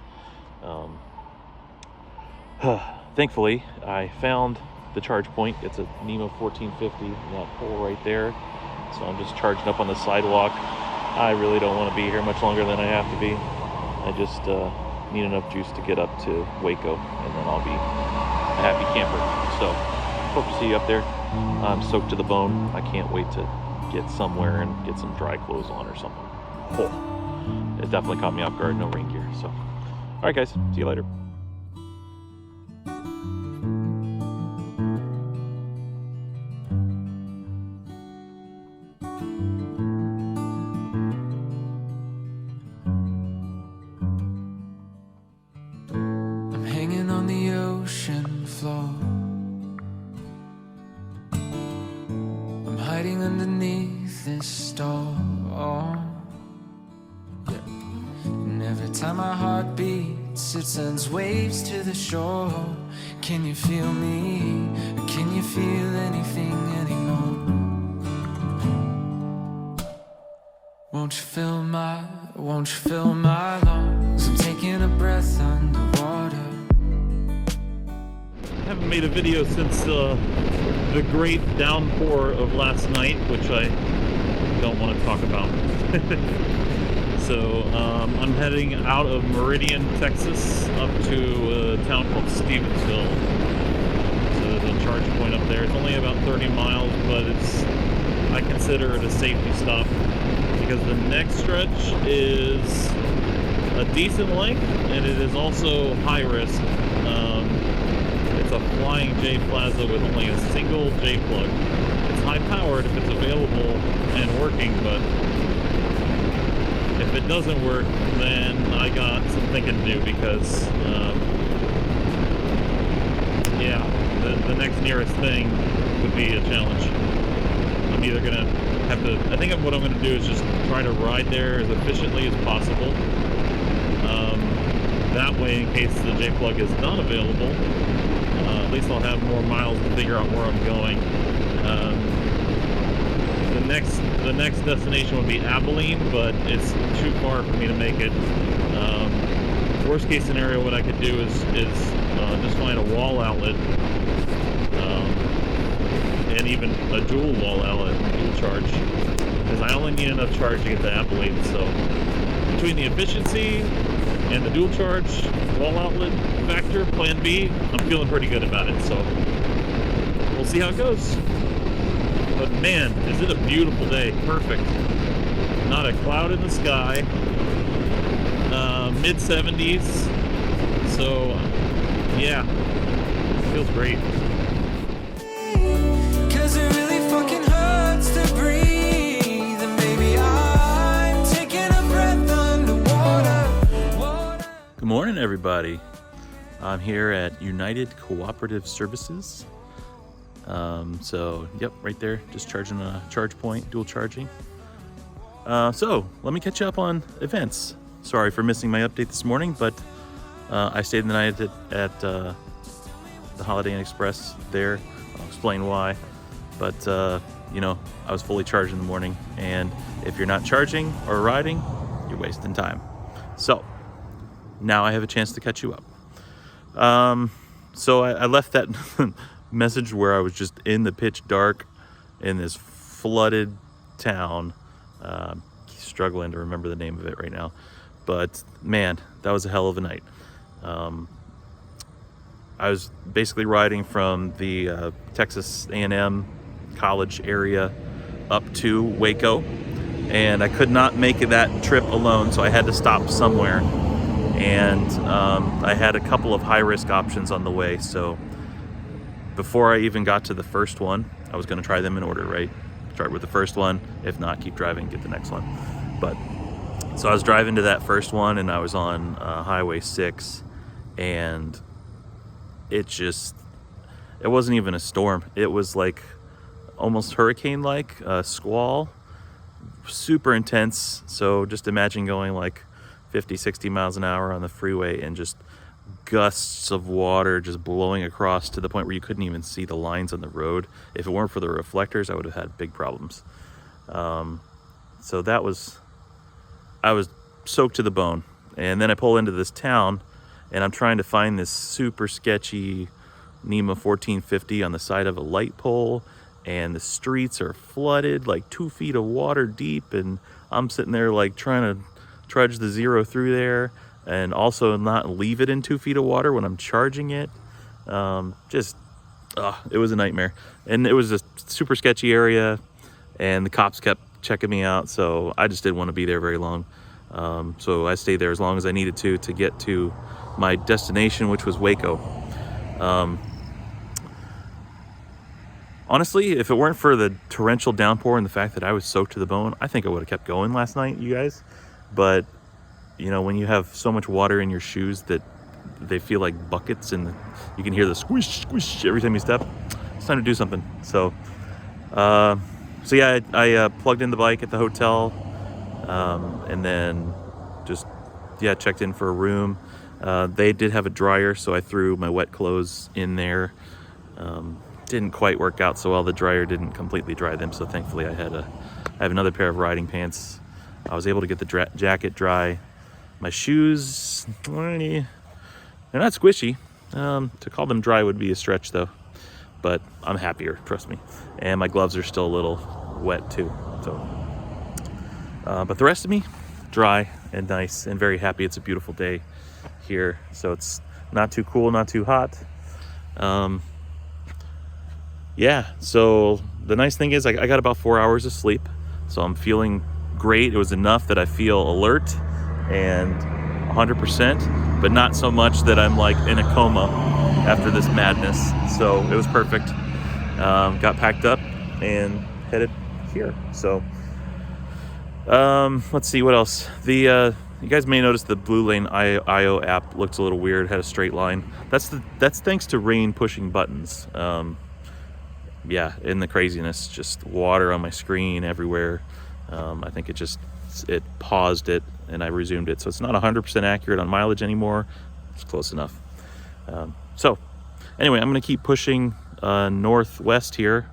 Thankfully, I found the charge point. It's a NEMA 1450, that pole right there. So I'm just charging up on the sidewalk. I really don't want to be here much longer than I have to be. I just need enough juice to get up to Waco, and then I'll be a happy camper. So hope to see you up there. I'm soaked to the bone. I can't wait to get somewhere and get some dry clothes on or something. Oh, it definitely caught me off guard. No rain gear. So, all right, guys. See you later. I'm hanging on the ocean floor. I'm hiding underneath this storm. Yeah. And every time my heart beats, it sends waves to the shore. Can you feel me? Or can you feel anything anymore? Won't you fill my lungs? I'm taking a breath underwater. I haven't made a video since the great downpour of last night, which I don't want to talk about. So I'm heading out of Meridian, Texas, up to a town called Stevensville. So the charge point up there. It's only about 30 miles, but I consider it a safety stop because the next stretch is a decent length, and it is also high risk. It's a flying J plaza with only a single J plug. It's high powered if it's available and working, but if it doesn't work, then I got some thinking to do because, yeah, the next nearest thing would be a challenge. I'm either gonna have to, I think what I'm gonna do is just try to ride there as efficiently as possible. That way, in case the J plug is not available, at least I'll have more miles to figure out where I'm going. The next destination would be Abilene, but it's too far for me to make it. Worst case scenario, what I could do is just find a wall outlet, and even a dual wall outlet, dual charge, because I only need enough charge to get to Abilene. So between the efficiency and the dual charge wall outlet factor, plan B, I'm feeling pretty good about it. So we'll see how it goes. But man, is it a beautiful day. Perfect. Not a cloud in the sky. Mid 70s. So yeah, feels great. 'Cause it really fucking hurts to breathe. And maybe I'm taking a breath underwater. Good morning, everybody. I'm here at United Cooperative Services. So, yep, right there, just charging a charge point, dual charging. So, let me catch you up on events. Sorry for missing my update this morning, but I stayed the night at the Holiday Inn Express there. I'll explain why. But, you know, I was fully charged in the morning, and if you're not charging or riding, you're wasting time. So, now I have a chance to catch you up. So I left that message where I was just in the pitch dark in this flooded town. Struggling to remember the name of it right now, but man, that was a hell of a night. I was basically riding from the Texas A&M college area up to Waco, and I could not make that trip alone, so I had to stop somewhere. And I had a couple of high-risk options on the way, so before I even got to the first one, I was going to try them in order, right? Start with the first one, if not, keep driving, get the next one. But so I was driving to that first one, and I was on Highway 6, and it wasn't even a storm. It was like almost hurricane-like, squall, super intense. So just imagine going like 50, 60 miles an hour on the freeway, and just gusts of water just blowing across to the point where you couldn't even see the lines on the road. If it weren't for the reflectors, I would have had big problems. So that was, I was soaked to the bone. And then I pull into this town, and I'm trying to find this super sketchy NEMA 1450 on the side of a light pole, and the streets are flooded, like 2 feet of water deep, and I'm sitting there like trying to trudge the Zero through there, and also not leave it in 2 feet of water when I'm charging it. It was a nightmare. And it was a super sketchy area, and the cops kept checking me out, so I just didn't want to be there very long. So I stayed there as long as I needed to get to my destination, which was Waco. Honestly, if it weren't for the torrential downpour and the fact that I was soaked to the bone, I think I would have kept going last night, you guys. But, you know, when you have so much water in your shoes that they feel like buckets and you can hear the squish, squish every time you step, it's time to do something. So yeah, I plugged in the bike at the hotel, and then just, checked in for a room. They did have a dryer, so I threw my wet clothes in there. Didn't quite work out so well. The dryer didn't completely dry them, so thankfully I have another pair of riding pants. I was able to get the jacket dry. My shoes, they're not squishy. To call them dry would be a stretch though, but I'm happier, trust me. And my gloves are still a little wet too. So, but the rest of me, dry and nice and very happy. It's a beautiful day here, so it's not too cool, not too hot. So the nice thing is I got about 4 hours of sleep, so I'm feeling great. It was enough that I feel alert and 100%, but not so much that I'm like in a coma after this madness. So it was perfect. Got packed up and headed here. So let's see what else. You guys may notice the Blue Lane IO app looks a little weird, had a straight line. That's thanks to rain pushing buttons. In the craziness, just water on my screen everywhere. I think it paused it and I resumed it. So it's not 100% accurate on mileage anymore. It's close enough. So anyway, I'm going to keep pushing northwest here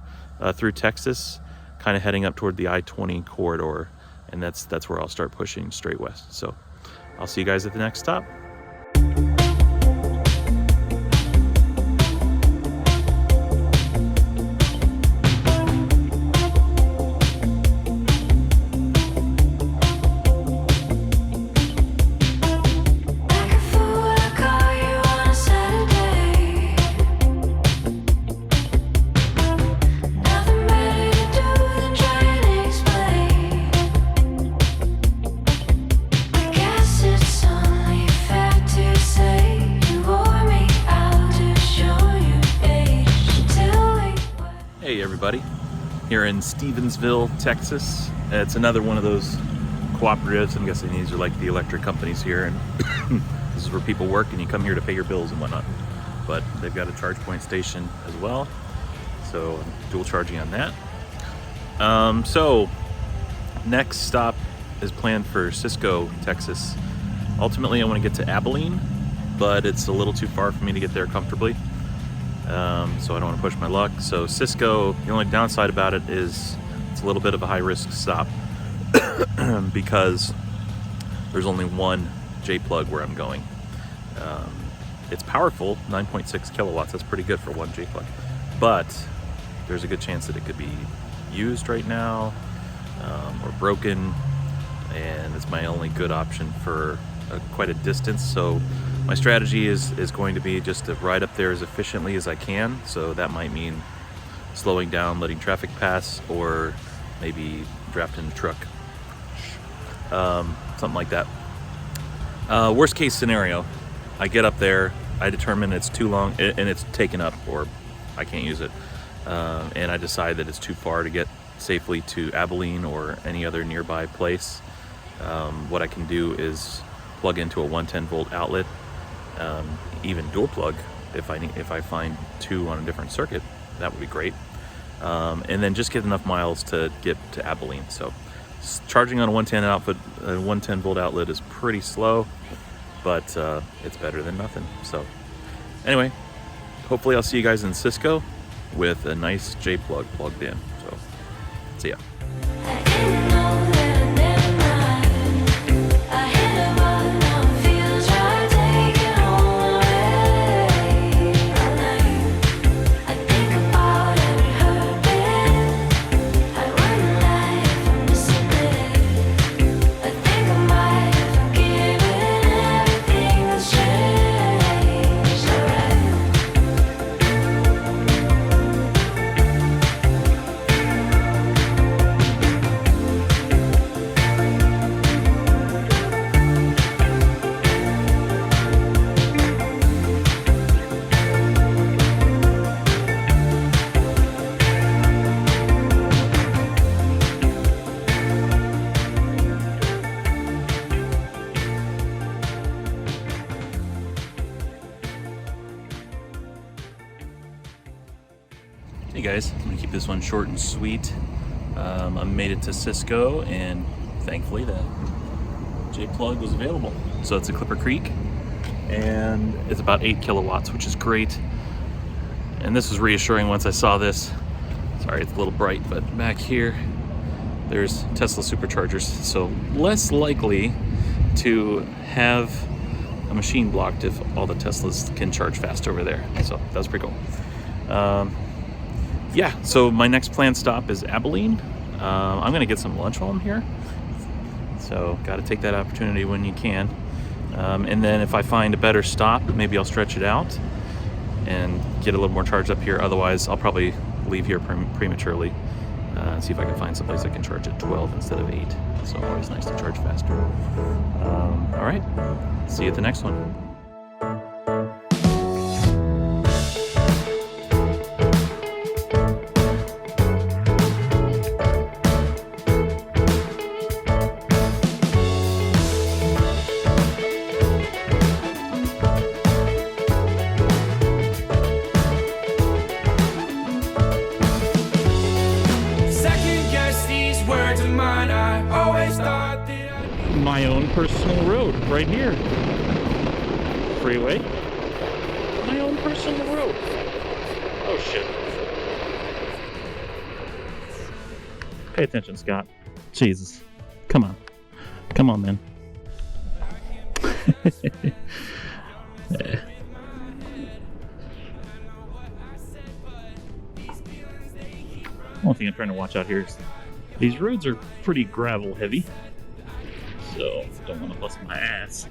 through Texas, kind of heading up toward the I-20 corridor. And that's where I'll start pushing straight west. So I'll see you guys at the next stop. Here in Stevensville, Texas. It's another one of those cooperatives. I'm guessing these are like the electric companies here, and this is where people work and you come here to pay your bills and whatnot. But they've got a charge point station as well, so I'm dual charging on that. So next stop is planned for Cisco, Texas. Ultimately I want to get to Abilene, but it's a little too far for me to get there comfortably. So I don't want to push my luck. So Cisco, the only downside about it is it's a little bit of a high-risk stop because there's only one J-plug where I'm going. It's powerful, 9.6 kilowatts. That's pretty good for one J-plug. But there's a good chance that it could be used right now or broken, and it's my only good option for quite a distance. So my strategy is going to be just to ride up there as efficiently as I can. So that might mean slowing down, letting traffic pass, or maybe drafting a truck. Something like that. Worst case scenario, I get up there, I determine it's too long and it's taken up or I can't use it. And I decide that it's too far to get safely to Abilene or any other nearby place. What I can do is plug into a 110 volt outlet, even dual plug if I find two on a different circuit. That would be great. And then just get enough miles to get to Abilene. So Charging on a 110 output, a 110 volt outlet is pretty slow, but it's better than nothing. So anyway, hopefully I'll see you guys in Cisco with a nice J plug plugged in. So see ya. I didn't know that I never mind. I hit a button, now it feels right. Take it all away. All night. I think about every heartbeat. I wouldn't lie if I miss a bit. I think I might have forgiven everything that's changed. Alright. Hey guys, I'm gonna keep this one short and sweet. I made it to Cisco, and thankfully that J plug was available. So it's a Clipper Creek, and it's about 8 kilowatts, which is great. And this was reassuring once I saw this. Sorry, it's a little bright, but back here, there's Tesla superchargers. So less likely to have a machine blocked if all the Teslas can charge fast over there. So that's pretty cool. Yeah, so my next planned stop is Abilene. I'm gonna get some lunch while I'm here. So gotta take that opportunity when you can. And then if I find a better stop, maybe I'll stretch it out and get a little more charged up here. Otherwise, I'll probably leave here prematurely. See if I can find someplace I can charge at 12 instead of 8. So always nice to charge faster. All right, see you at the next one. Second guess these words of mine. I always thought that My own personal road right here. Freeway. My own personal road. Oh shit. Pay attention, Scott. Jesus. Come on. Come on, man. Yeah. One thing I'm trying to watch out here is these roads are pretty gravel heavy, so don't want to bust my ass.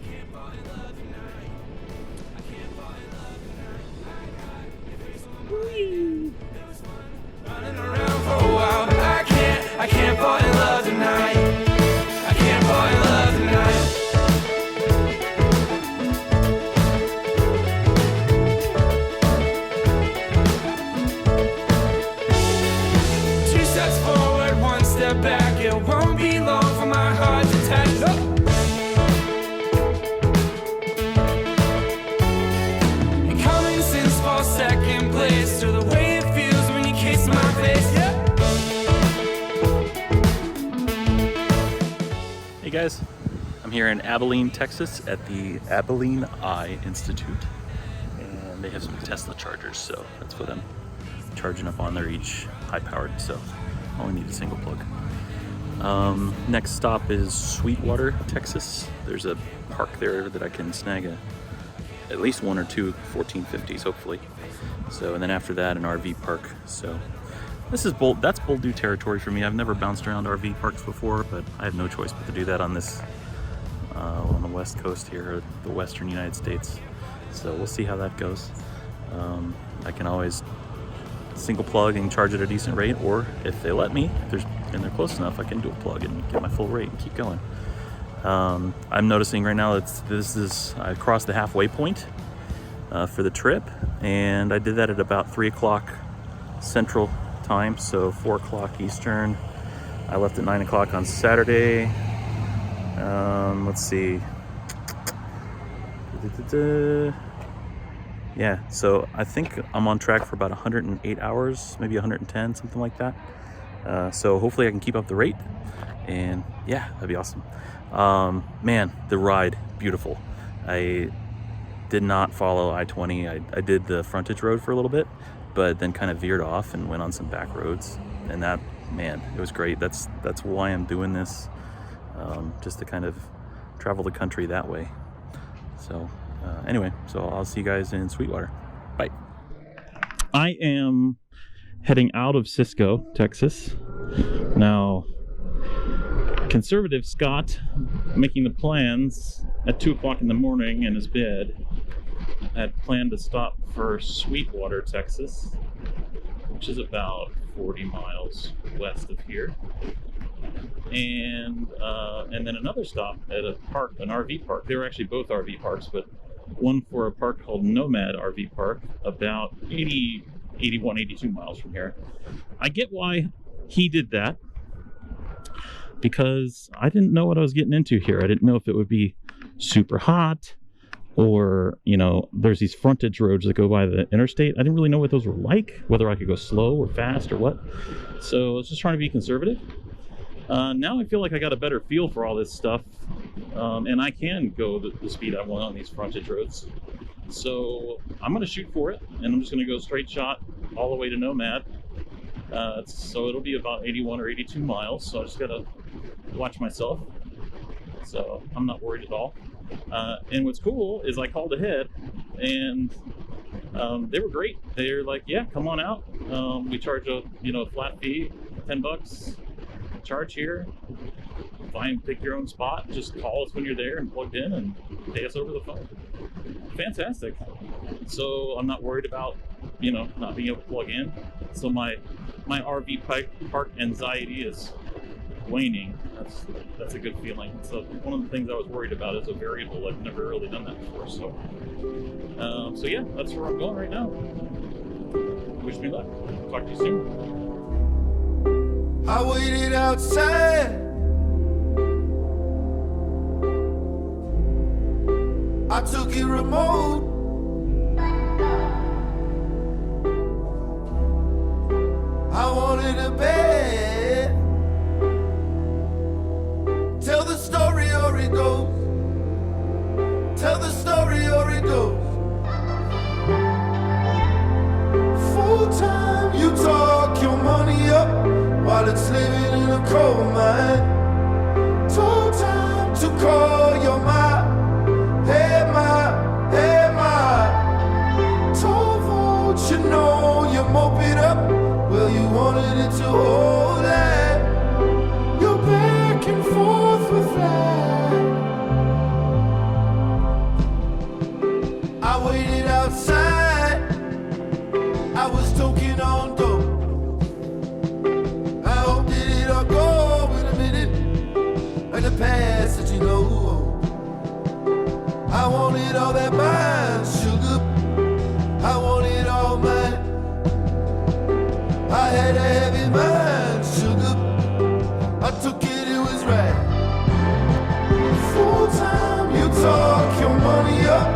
running around for a while, but I can't fall in love tonight. I can't fall in love tonight. Two steps forward, one step back. It won't be long for my heart to touch. And common sense falls second place to the way it feels when you kiss my face. Yeah. Hey guys, I'm here in Abilene, Texas at the Abilene Eye Institute, and they have some Tesla chargers, so that's what I'm charging up on. They're each high-powered, so I only need a single plug. Next stop is Sweetwater, Texas. There's a park there that I can snag at least one or two 1450s, hopefully. So, and then after that, an RV park. So this is that's Bull territory for me. I've never bounced around RV parks before, but I have no choice but to do that on this on the west coast here, the western United States. So we'll see how that goes. I can always single plug and charge at a decent rate, or if they let me, and they're close enough, I can do a plug and get my full rate and keep going. I'm noticing right now I crossed the halfway point for the trip, and I did that at about 3 o'clock Central Time, so 4 o'clock Eastern. I left at 9 o'clock on Saturday. Let's see. Yeah, so I think I'm on track for about 108 hours, maybe 110, something like that. So hopefully I can keep up the rate And yeah, that'd be awesome. Man, the ride, beautiful. I did not follow I-20. I did the frontage road for a little bit, but then kind of veered off and went on some back roads. And that, man, it was great. That's why I'm doing this, just to kind of travel the country that way. So anyway, so I'll see you guys in Sweetwater. Bye. I am heading out of Cisco, Texas. Now, conservative Scott, making the plans at 2 o'clock in the morning in his bed, had planned to stop for Sweetwater, Texas, which is about 40 miles west of here. And then another stop at a park, an RV park. They were actually both RV parks, but one for a park called Nomad RV Park, about 81, 82 miles from here. I get why he did that, because I didn't know what I was getting into here. I didn't know if it would be super hot, or, you know, there's these frontage roads that go by the interstate. I didn't really know what those were like, whether I could go slow or fast or what. So I was just trying to be conservative. Now I feel like I got a better feel for all this stuff, and I can go the speed I want on these frontage roads. So I'm going to shoot for it, and I'm just going to go straight shot all the way to Nomad. So it'll be about 81 or 82 miles, so I just got to watch myself. So I'm not worried at all. And what's cool is I called ahead, and they were great. They're like, yeah, come on out. We charge a flat fee, $10. Charge here. Pick your own spot. Just call us when you're there and plugged in, and pay us over the phone. Fantastic. So I'm not worried about not being able to plug in. So my RV park anxiety is waning. That's a good feeling. So one of the things I was worried about is a variable. I've never really done that before. So yeah, that's where I'm going right now. Wish me luck. Talk to you soon. I waited outside. I took it remote. I wanted a bed. Tell the story or it goes. Tell the story or it goes. Full time, you talk your money up while it's living in a coal mine. Told time to call your ma. Hey ma, hey ma. Told vote, you know you mope it up. Well, you wanted it to hold that. You're back and forth with that. I waited outside. I was toking on dope. Go in a minute, and the past that you know. I wanted all that mine, sugar. I wanted all mine. I had a heavy mind, sugar. I took it was right. Full time, you talk your money up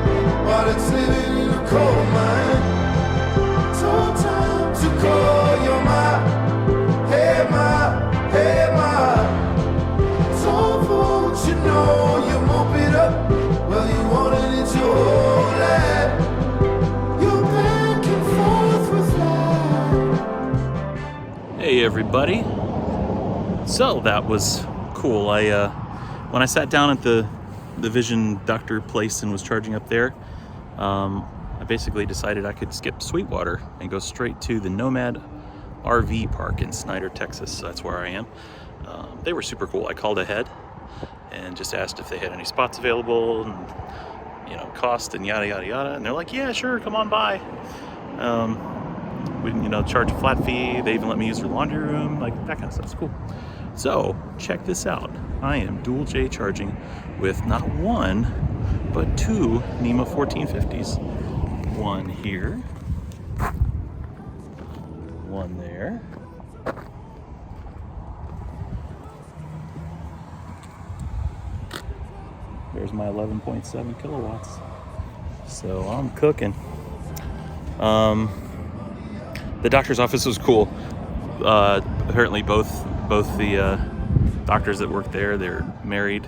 while it's living in a coal mine. Told time to call your mind. Hey, my. Hey ma, so vote, you know you mope it up. Well, you wanted it to hold that. You're back and forth with that. Hey everybody. So that was cool. When I sat down at the Vision Doctor place and was charging up there, I basically decided I could skip Sweetwater and go straight to the Nomad RV park in Snyder, Texas. So that's where I am. They were super cool. I called ahead and just asked if they had any spots available and cost and yada yada yada, and they're like, yeah, sure, come on by. We charge a flat fee. They even let me use their laundry room, like that kind of stuff. It's cool. So check this out. I am dual J charging with not one but two NEMA 1450s. One here, one there. There's my 11.7 kilowatts. So I'm cooking. The doctor's office was cool. Apparently both the doctors that work there. They're married,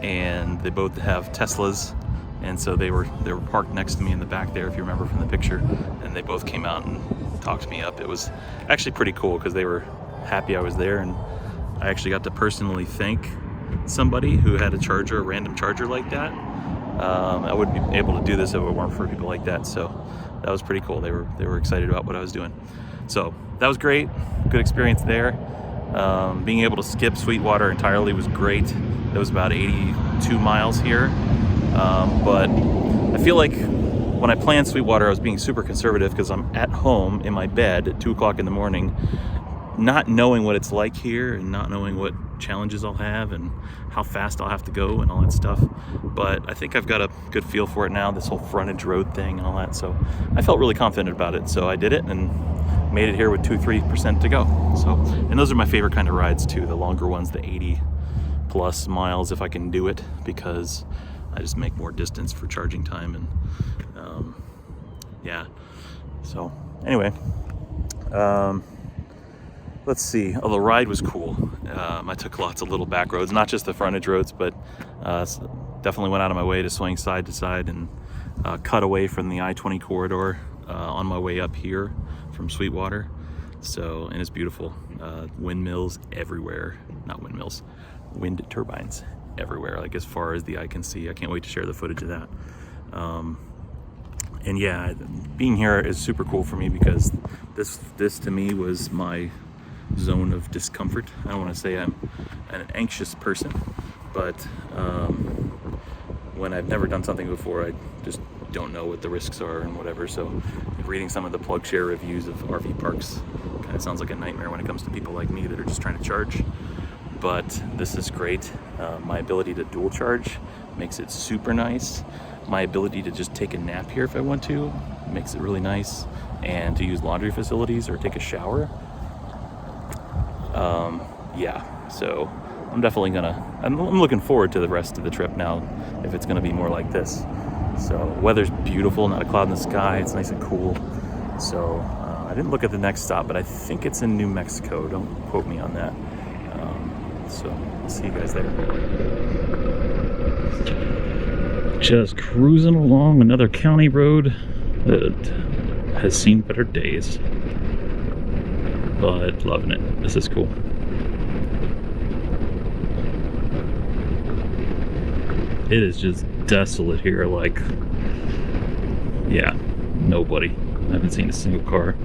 and they both have Teslas, and so they were parked next to me in the back there, if you remember from the picture, and they both came out and talked me up. It was actually pretty cool because they were happy I was there, and I actually got to personally thank somebody who had a random charger like that. I wouldn't be able to do this if it weren't for people like that, so that was pretty cool. They were excited about what I was doing. So that was great, good experience there. Being able to skip Sweetwater entirely was great. It was about 82 miles here, but I feel like when I planned Sweetwater, I was being super conservative because I'm at home in my bed at 2 o'clock in the morning, not knowing what it's like here and not knowing what challenges I'll have and how fast I'll have to go and all that stuff. But I think I've got a good feel for it now, this whole frontage road thing and all that. So I felt really confident about it. So I did it and made it here with 2-3% to go. So, and those are my favorite kind of rides too, the longer ones, the 80 plus miles if I can do it, because I just make more distance for charging time. And yeah, so anyway, let's see. Oh, the ride was cool. I took lots of little back roads, not just the frontage roads, but definitely went out of my way to swing side to side and cut away from the I-20 corridor on my way up here from Sweetwater. So, and it's beautiful. Windmills everywhere. Not windmills, wind turbines everywhere, like as far as the eye can see. I can't wait to share the footage of that. And yeah, being here is super cool for me because this to me was my zone of discomfort. I don't want to say I'm an anxious person, but when I've never done something before, I just don't know what the risks are and whatever. So reading some of the plug share reviews of RV parks kind of sounds like a nightmare when it comes to people like me that are just trying to charge. But this is great. My ability to dual charge makes it super nice. My ability to just take a nap here if I want to makes it really nice, and to use laundry facilities or take a shower. Yeah, so I'm definitely I'm looking forward to the rest of the trip now, if it's gonna be more like this. So weather's beautiful, not a cloud in the sky, it's nice and cool. So I didn't look at the next stop, but I think it's in New Mexico. Don't quote me on that. So I'll see you guys there. Just cruising along another county road that has seen better days, but loving it. This is cool. It is just desolate here, like, yeah, nobody. I haven't seen a single car.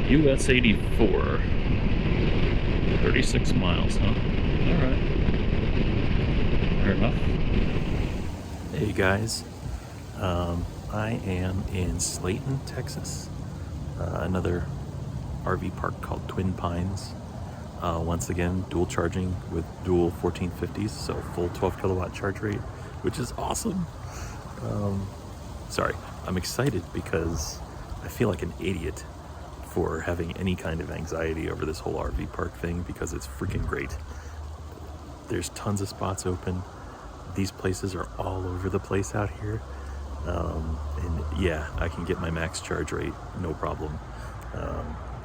US 84, 36 miles, huh? Alright, fair enough. Hey guys, I am in Slayton, Texas, another RV park called Twin Pines. Once again, dual charging with dual 1450s, so full 12 kilowatt charge rate, which is awesome. Sorry, I'm excited because I feel like an idiot for having any kind of anxiety over this whole RV park thing, because it's freaking great. There's tons of spots open. These places are all over the place out here. And yeah, I can get my max charge rate, no problem.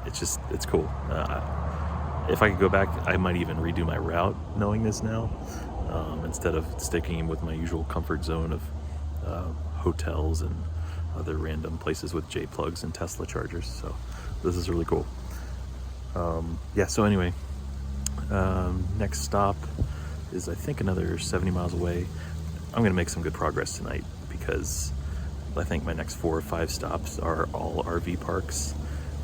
It's cool. If I could go back, I might even redo my route knowing this now, instead of sticking with my usual comfort zone of hotels and other random places with J plugs and Tesla chargers. So this is really cool. Yeah, so anyway, next stop is I think another 70 miles away. I'm gonna make some good progress tonight because I think my next 4 or 5 stops are all RV parks,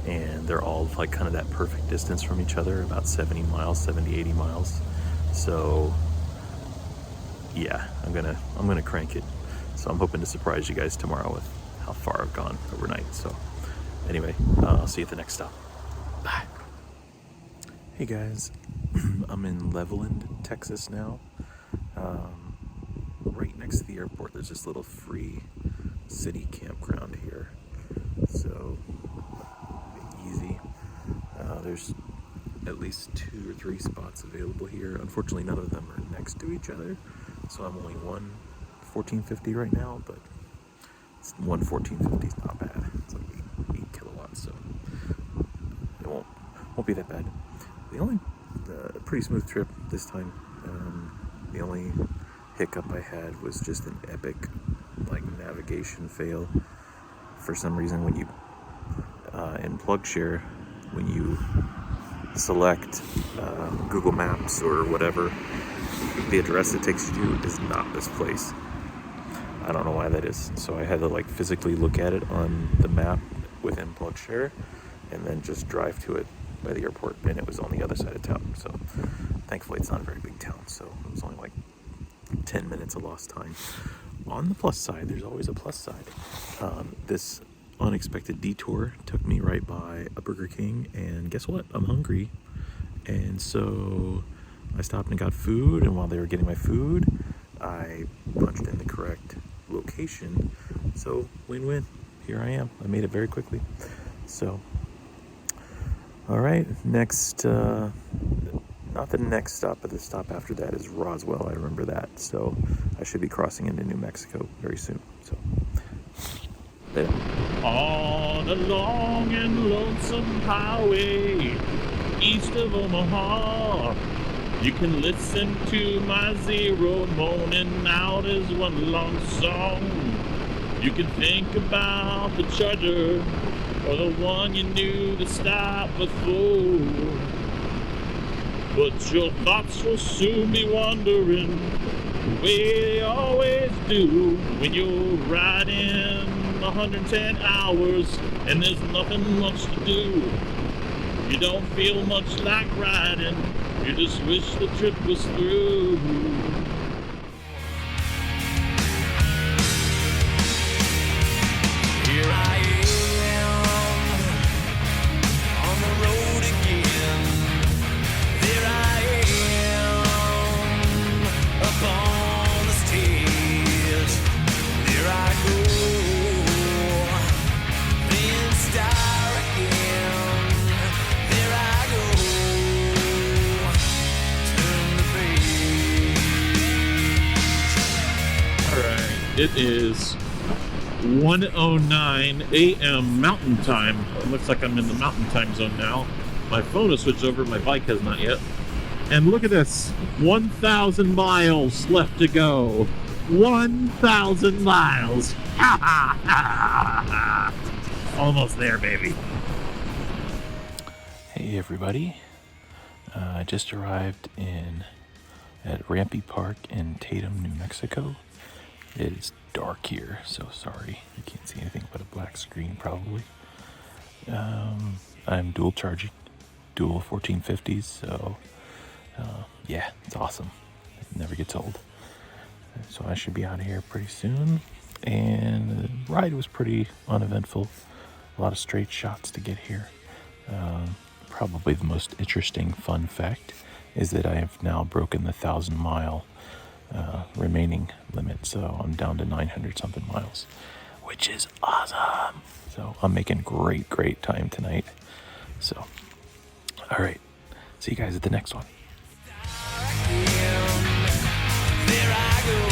and they're all like kind of that perfect distance from each other, about 70 miles, 70, 80 miles. So yeah, I'm gonna crank it. So I'm hoping to surprise you guys tomorrow with how far I've gone overnight. So anyway, I'll see you at the next stop. Bye. Hey guys, I'm in Leveland, Texas now. Right next to the airport, there's this little free city campground here. So easy. There's at least 2 or 3 spots available here. Unfortunately, none of them are next to each other, so I'm only one 1450 right now, but one 1450 is not bad. It's like 8 kilowatts, so it won't be that bad. The only pretty smooth trip this time. The only hiccup I had was just an epic navigation fail. For some reason, when you in PlugShare, when you select Google Maps or whatever, the address it takes you to is not this place. I don't know why that is. So I had to physically look at it on the map within PlugShare and then just drive to it by the airport, and it was on the other side of town. So thankfully it's not a very big town, so it was only 10 minutes of lost time. On the plus side, there's always a plus side. This unexpected detour took me right by a Burger King, and guess what? I'm hungry. And so I stopped and got food, and while they were getting my food, I punched in the correct location. So win-win. Here I am. I made it very quickly. So, all right, next, not the next stop, but the stop after that is Roswell. I remember that. So I should be crossing into New Mexico very soon. So, later. On a long and lonesome highway east of Omaha, you can listen to my zero moaning out as one long song. You can think about the Charger or the one you knew to stop before, but your thoughts will soon be wandering the way they always do when you're riding 110 hours and there's nothing much to do. You don't feel much like riding, you just wish the trip was through. Here I am on the road again. There I am up on the stage. There I go, then star again. There I go, turn the page. All right, it is 1:09 a.m. Mountain Time. It looks like I'm in the Mountain Time zone now. My phone has switched over, my bike has not yet. And look at this, 1,000 miles left to go. 1,000 miles. Almost there, baby. Hey everybody, I just arrived at Rampy Park in Tatum, New Mexico. It is dark here, so sorry. You can't see anything but a black screen probably. I'm dual charging, dual 1450s, so yeah, it's awesome. It never gets old. So I should be out of here pretty soon. And the ride was pretty uneventful. A lot of straight shots to get here. Probably the most interesting fun fact is that I have now broken the 1,000-mile remaining limit, so I'm down to 900 something miles, which is awesome. So I'm making great time tonight. So, all right, see you guys at the next one. There I go.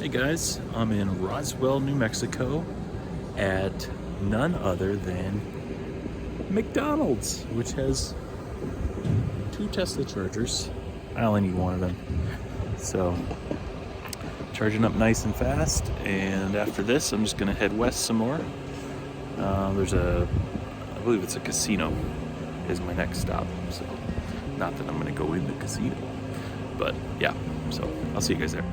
Hey guys, I'm in Roswell, New Mexico at none other than McDonald's, which has 2 Tesla chargers. I only need one of them. So, charging up nice and fast, and after this I'm just gonna head west some more. I believe it's a casino is my next stop. So, not that I'm gonna go in the casino, but yeah, so I'll see you guys there.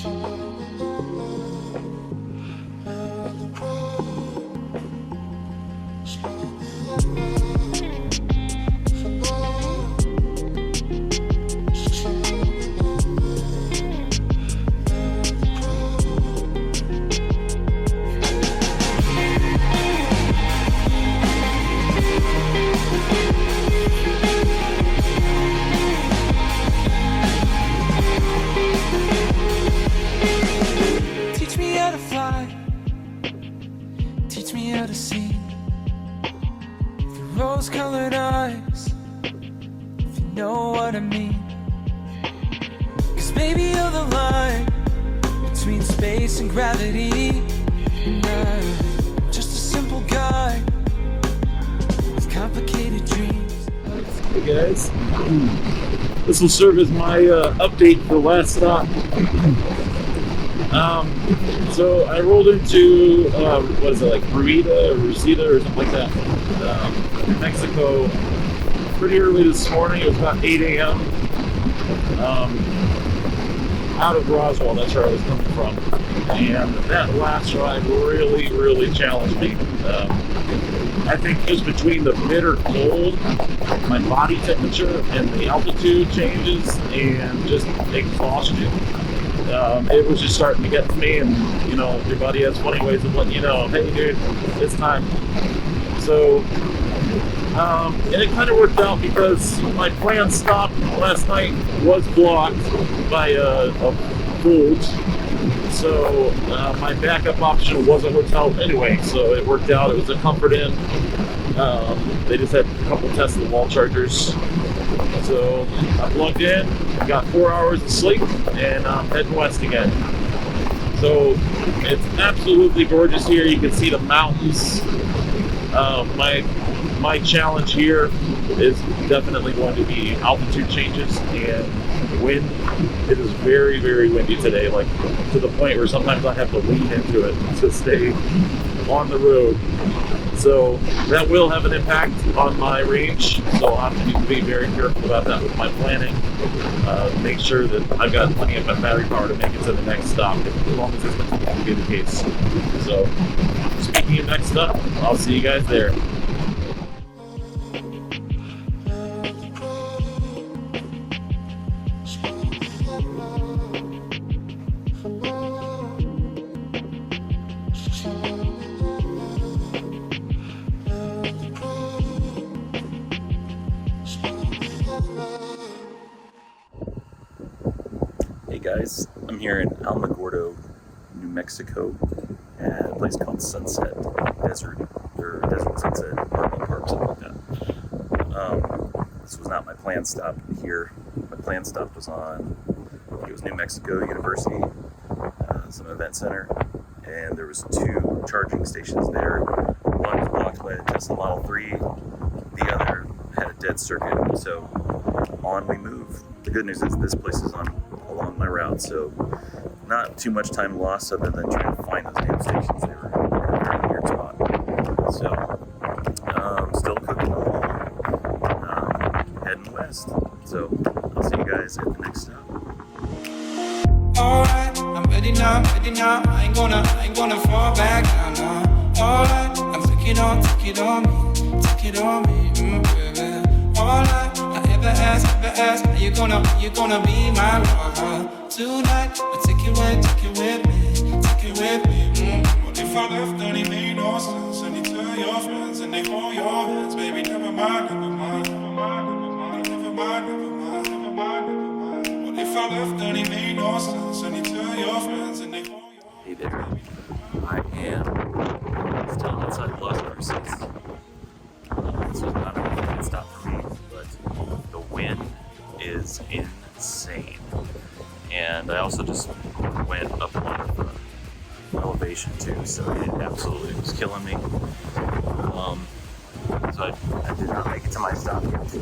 Teach me how to fly, teach me how to see through rose-colored eyes, if you know what I mean. 'Cause baby, you're the line between space and gravity, and I'm just a simple guy with complicated dreams. Hey guys, this will serve as my update for the last stop. So I rolled into, what is it, like Rosita or something like that, in Mexico pretty early this morning. It was about 8 a.m. Out of Roswell, that's where I was coming from. And that last ride really challenged me. I think just between the bitter cold, my body temperature, and the altitude changes, and just exhaustion, it was just starting to get to me. And you know, your body has funny ways of letting you know, hey dude, it's time. So, and it kind of worked out because my planned stop last night was blocked by a fold. So my backup option was a hotel anyway, so it worked out. It was a Comfort Inn. They just had a couple tests of the wall chargers. So I plugged in, got 4 hours of sleep, and I'm heading west again. So it's absolutely gorgeous here. You can see the mountains. My challenge here is definitely going to be altitude changes and wind. It is very windy today, like to the point where sometimes I have to lean into it to stay on the road. So that will have an impact on my range. So I'll have to be very careful about that with my planning. Make sure that I've got plenty of battery power to make it to the next stop, as long as this continues to be the case. So speaking of next stop, I'll see you guys there. Hey guys, I'm here in Alamogordo, New Mexico, at a place called Sunset Desert, or Desert Sunset RV Park, something like that. This was not my planned stop here. My planned stop was on, I think it was New Mexico University, some event center, and there was 2 charging stations there. One was blocked by a Tesla Model 3, the other had a dead circuit, so on we move. The good news is this place is along my route, so not too much time lost other than trying to find those damn stations. They were in a very weird spot. So, still cooking along, heading west. So, I'll see you guys at the next stop. Alright, I'm ready now, I ain't gonna fall back down now. Alright, I'm take it on me, baby. Alright, I ever ask, are you gonna be my lover? Tonight, I'll take it with me. What if I left and it made no sense? And you tell your friends and they hold your hands, baby, never mind. What if I left and it made no sense? And you tell your friends and they hold your hands. Hey there, I am still outside Las Cruces. This was not a planned stop for me, but the wind is insane. And I also just went up a lot of elevation too, so it absolutely was killing me. So I did not make it to my stop yet.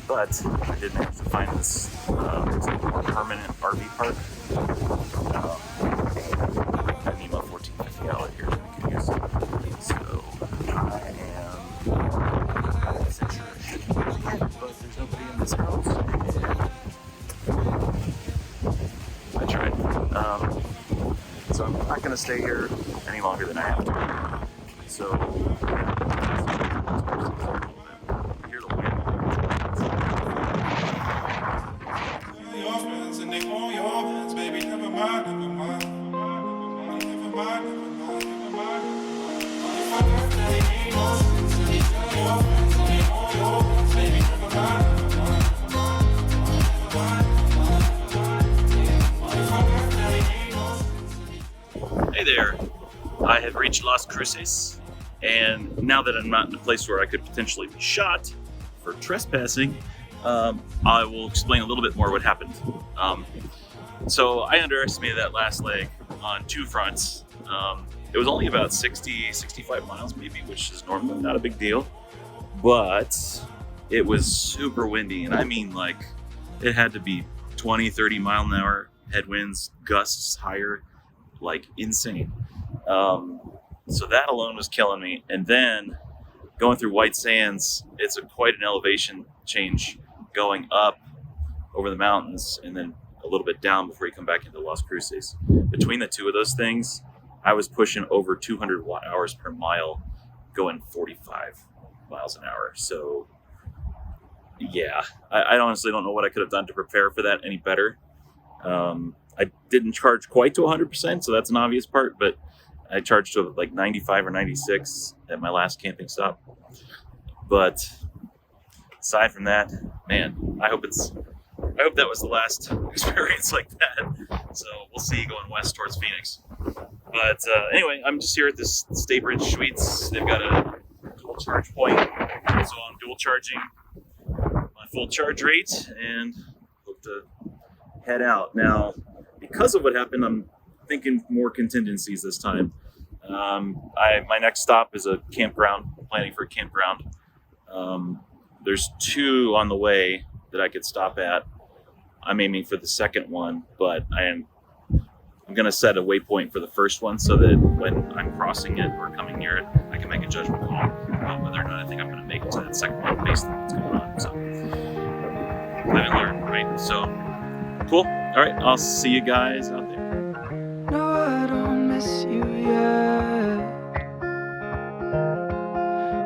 But I did manage to find this permanent RV park. Got NEMA 1450 out here that we can use. So I am essentially but there's nobody in this house. And I tried So I'm not going to stay here any longer than I have to. So, hear the wind. Your friends and they call your friends, baby. Never mind, never mind. Never mind, never mind, never mind. If I got that, it ain't no sense. And they tell your friends and they call your friends, baby. Never mind, never mind, never mind. If I got that, it ain't no sense. Hey there, I have reached Las Cruces, and now that I'm not in a place where I could potentially be shot for trespassing, I will explain a little bit more what happened. So I underestimated that last leg on two fronts. It was only about 65 miles maybe, which is normally not a big deal, but it was super windy, and I mean like it had to be 20, 30 mile an hour headwinds, gusts higher, like insane. So that alone was killing me. And then going through White Sands, it's quite an elevation change going up over the mountains and then a little bit down before you come back into Las Cruces. Between the two of those things, I was pushing over 200 watt hours per mile going 45 miles an hour. So yeah, I honestly don't know what I could have done to prepare for that any better. I didn't charge quite to 100%, so that's an obvious part, but I charged to like 95 or 96 at my last camping stop. But aside from that, man, I hope that was the last experience like that. So we'll see going west towards Phoenix. But anyway, I'm just here at this Staybridge Suites. They've got a dual charge point, so I'm dual charging my full charge rate and hope to head out. Now, because of what happened, I'm thinking more contingencies this time. My next stop is a campground. I'm planning for a campground. There's two on the way that I could stop at. I'm aiming for the second one, but I'm going to set a waypoint for the first one so that when I'm crossing it or coming near it, I can make a judgment call about whether or not I think I'm going to make it to that second one based on what's going on. So, live and learn, right? So, cool. All right, I'll see you guys out there. No, I don't miss you yet.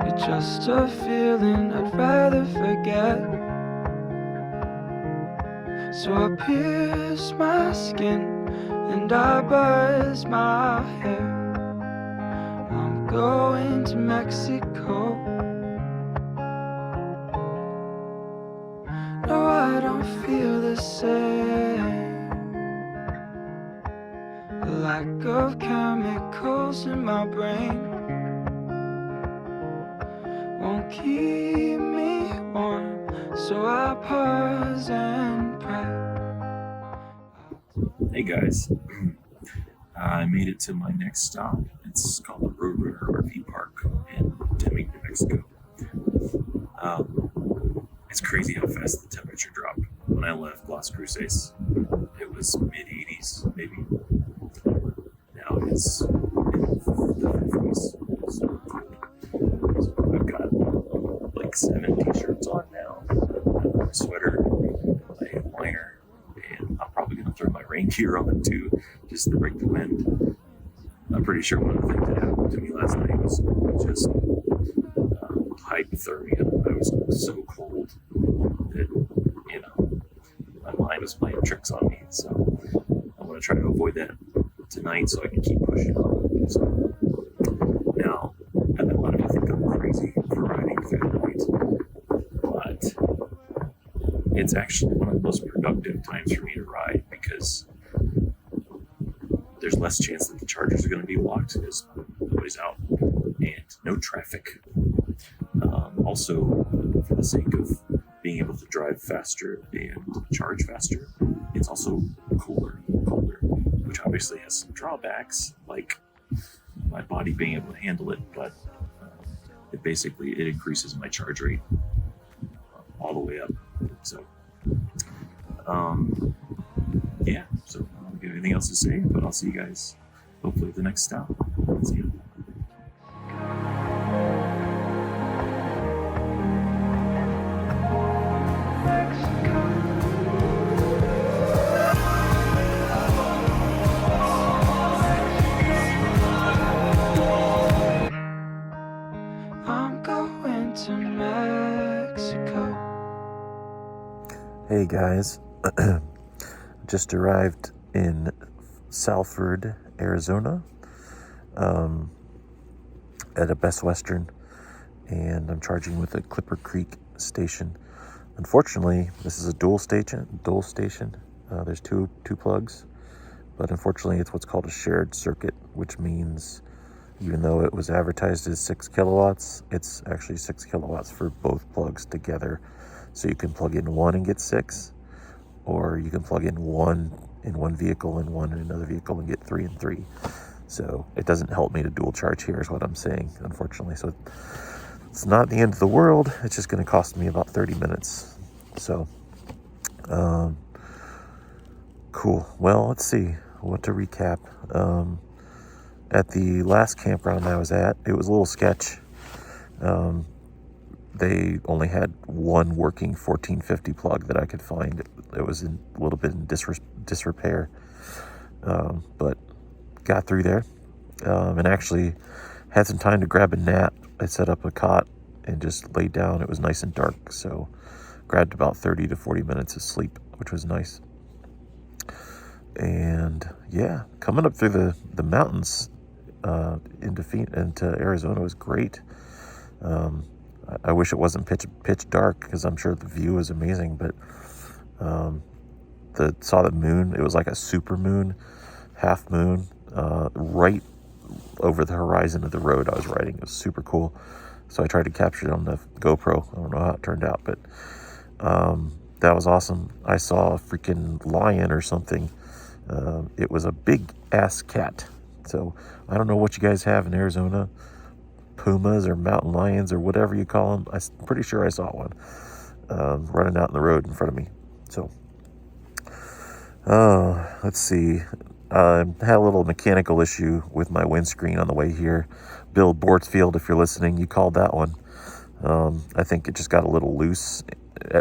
You're just a feeling I'd rather forget. So I pierce my skin and I buzz my hair. I'm going to Mexico. No, I don't feel the same. A lack of chemicals in my brain won't keep me warm, so I pause and pray. Hey guys, I made it to my next stop. It's called the Roadrunner RV Park in Tempe, New Mexico. It's crazy how fast the temperature dropped. When I left Las Cruces, it was mid-80s, maybe. Now it's in the 50s. So I've got like 7 t-shirts on now, my sweater, my liner, and I'm probably going to throw my rain gear on too, just to break the wind. I'm pretty sure one of the things that happened to me last night was just hypothermia. I was so cold that, my mind was playing tricks on me. So I'm going to try to avoid that tonight so I can keep pushing on. So now, I know a lot of you think I'm crazy for riding through the night, but it's actually one of the most productive times for me to ride because there's less chance that the chargers are going to be locked because nobody's out and no traffic. Also, for the sake of being able to drive faster and charge faster, it's also colder, which obviously has some drawbacks, like my body being able to handle it, but it increases my charge rate all the way up. So, yeah, so I don't have anything else to say, but I'll see you guys hopefully at the next stop. See you. Hey guys, just arrived in Salford, Arizona, at a Best Western, and I'm charging with a Clipper Creek station. Unfortunately, this is a dual station. There's two plugs, but unfortunately it's what's called a shared circuit, which means even though it was advertised as 6 kilowatts, it's actually 6 kilowatts for both plugs together. So you can plug in one and get 6, or you can plug in one in one vehicle and one in another vehicle and get 3 and 3. So it doesn't help me to dual charge here is what I'm saying, unfortunately. So it's not the end of the world. It's just going to cost me about 30 minutes. So, cool. Well, let's see what to recap. At the last campground I was at, it was a little sketch. They only had one working 1450 plug that I could find. It was a little bit in disrepair, but got through there, and actually had some time to grab a nap. I set up a cot and just laid down. It was nice and dark, so grabbed about 30 to 40 minutes of sleep, which was nice. And yeah, coming up through the mountains into Arizona was great. I wish it wasn't pitch dark, because I'm sure the view is amazing, but saw the moon. It was like a super moon, half moon, right over the horizon of the road I was riding. It was super cool. So I tried to capture it on the GoPro. I don't know how it turned out, but that was awesome. I saw a freaking lion or something. It was a big ass cat. So I don't know what you guys have in Arizona, pumas or mountain lions or whatever you call them. I'm pretty sure I saw one running out in the road in front of me. So let's see. I had a little mechanical issue with my windscreen on the way here. Bill Bortfield, if you're listening, you called that one. I think it just got a little loose,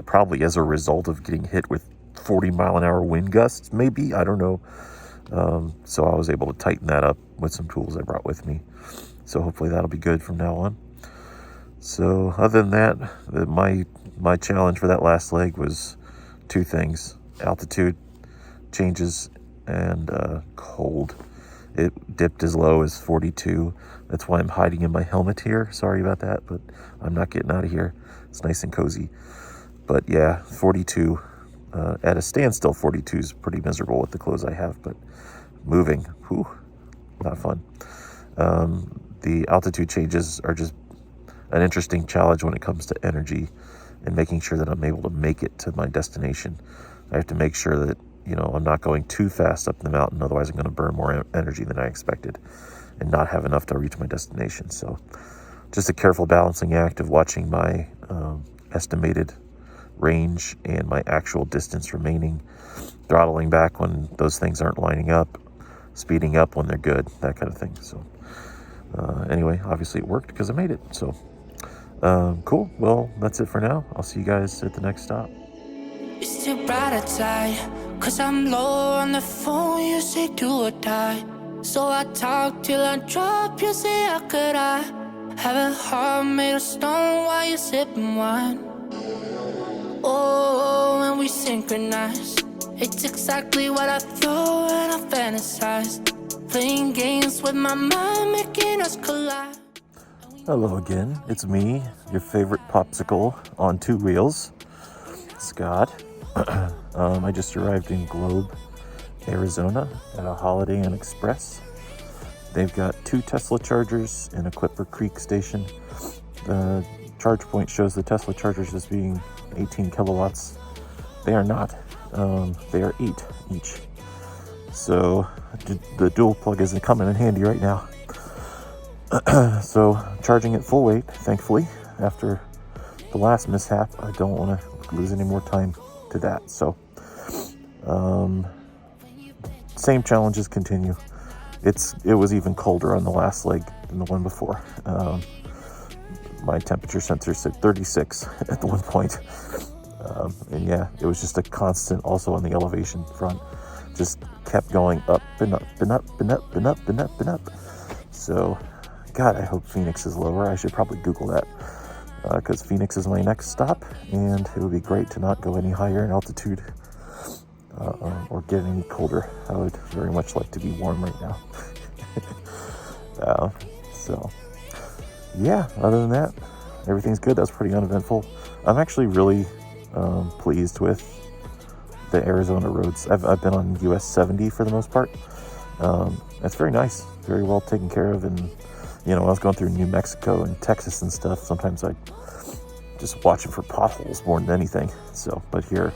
probably as a result of getting hit with 40-mile-an-hour wind gusts, maybe. I don't know. So I was able to tighten that up with some tools I brought with me. So hopefully that'll be good from now on. So other than that, my challenge for that last leg was 2 things: altitude changes and cold. It dipped as low as 42. That's why I'm hiding in my helmet here. Sorry about that, but I'm not getting out of here. It's nice and cozy. But yeah, 42 at a standstill. 42 is pretty miserable with the clothes I have, but moving, whew, not fun. The altitude changes are just an interesting challenge when it comes to energy and making sure that I'm able to make it to my destination. I have to make sure that, I'm not going too fast up the mountain, otherwise I'm going to burn more energy than I expected and not have enough to reach my destination. So just a careful balancing act of watching my estimated range and my actual distance remaining, throttling back when those things aren't lining up, speeding up when they're good, that kind of thing. So anyway, obviously it worked because I made it. So cool. Well, that's it for now. I'll see you guys at the next stop. It's too bright outside, 'cause I'm low on the phone. You say do or die, so I talk till I drop. You say how could I have a heart made of stone while you're sipping wine? Oh, when we synchronize, it's exactly what I thought and I fantasized. Playing games with my mind, making us collide. Hello again, it's me, your favorite popsicle on 2 wheels, Scott. I just arrived in Globe, Arizona at a Holiday Inn Express. They've got 2 Tesla chargers and a Clipper Creek station. The charge point shows the Tesla chargers as being 18 kilowatts. They are not. They are 8 each. So the dual plug isn't coming in handy right now. So charging at full weight, thankfully, after the last mishap. I don't want to lose any more time to that. So same challenges continue. It was even colder on the last leg than the one before. My temperature sensor said 36 at the one point. And yeah, it was just a constant also on the elevation front. Just kept going up and up and up and up and up and up and up. So, God, I hope Phoenix is lower. I should probably Google that. because Phoenix is my next stop, and it would be great to not go any higher in altitude or get any colder. I would very much like to be warm right now. So yeah, other than that, everything's good. That's pretty uneventful. I'm actually really pleased with the Arizona roads. I've been on US 70 for the most part. It's very nice, very well taken care of. And you know, when I was going through New Mexico and Texas and stuff, sometimes I just watching for potholes more than anything. So, but here,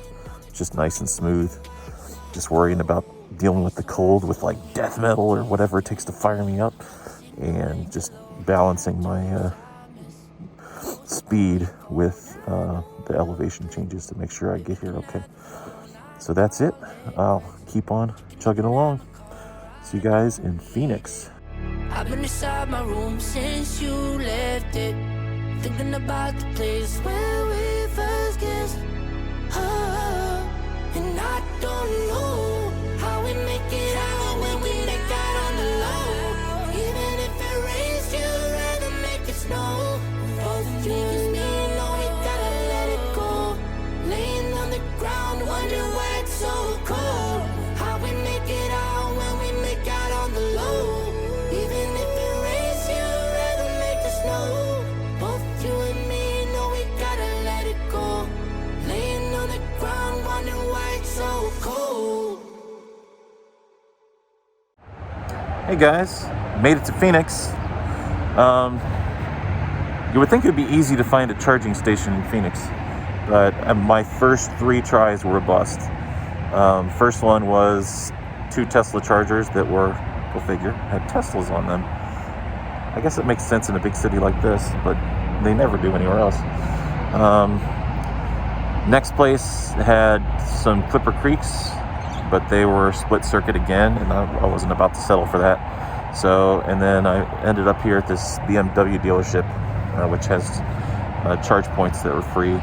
it's just nice and smooth. Just worrying about dealing with the cold with like death metal or whatever it takes to fire me up, and just balancing my speed with the elevation changes to make sure I get here okay. So that's it. I'll keep on chugging along. See you guys in Phoenix. I've been inside my room since you left it, thinking about the place where we first kissed. Oh, and I don't know how we make it out when we make out on the low. Even if it rains, you'd rather make it snow. Both you and me know we gotta let it go. Laying on the ground, wondering why it's so cold. How we make it out when we make out on the low. Even if it rains, you'd rather make it snow. Both you and me know we gotta let it go. Laying on the ground, wondering why it's so cold. Hey guys, made it to Phoenix. You would think it would be easy to find a charging station in Phoenix, but my first 3 tries were a bust. First one was 2 Tesla chargers that were, go figure, had Teslas on them. I guess it makes sense in a big city like this, but they never do anywhere else. Next place had some Clipper Creeks, but they were split circuit again, and I wasn't about to settle for that. So, and then I ended up here at this BMW dealership, which has charge points that were free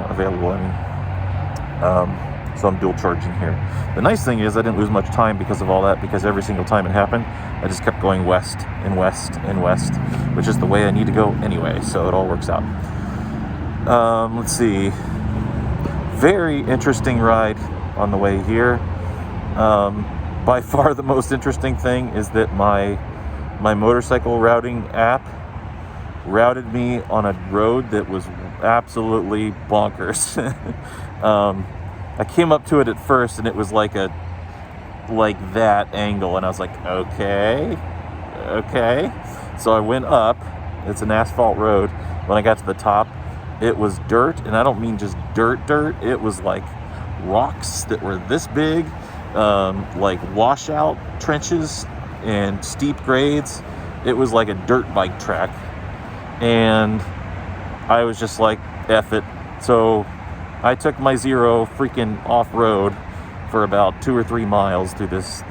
available. So I'm dual charging here. The nice thing is I didn't lose much time because of all that, because every single time it happened, I just kept going west and west and west, which is the way I need to go anyway, so it all works out. Let's see. Very interesting ride on the way here. By far the most interesting thing is that my motorcycle routing app routed me on a road that was absolutely bonkers. I came up to it at first and it was like that angle, and I was like, okay. So I went up. It's an asphalt road. When I got to the top, it was dirt, and I don't mean just dirt. It was like rocks that were this big, like washout trenches and steep grades. It was like a dirt bike track, and I was just like, F it. So I took my Zero freaking off-road for about 2 or 3 miles through this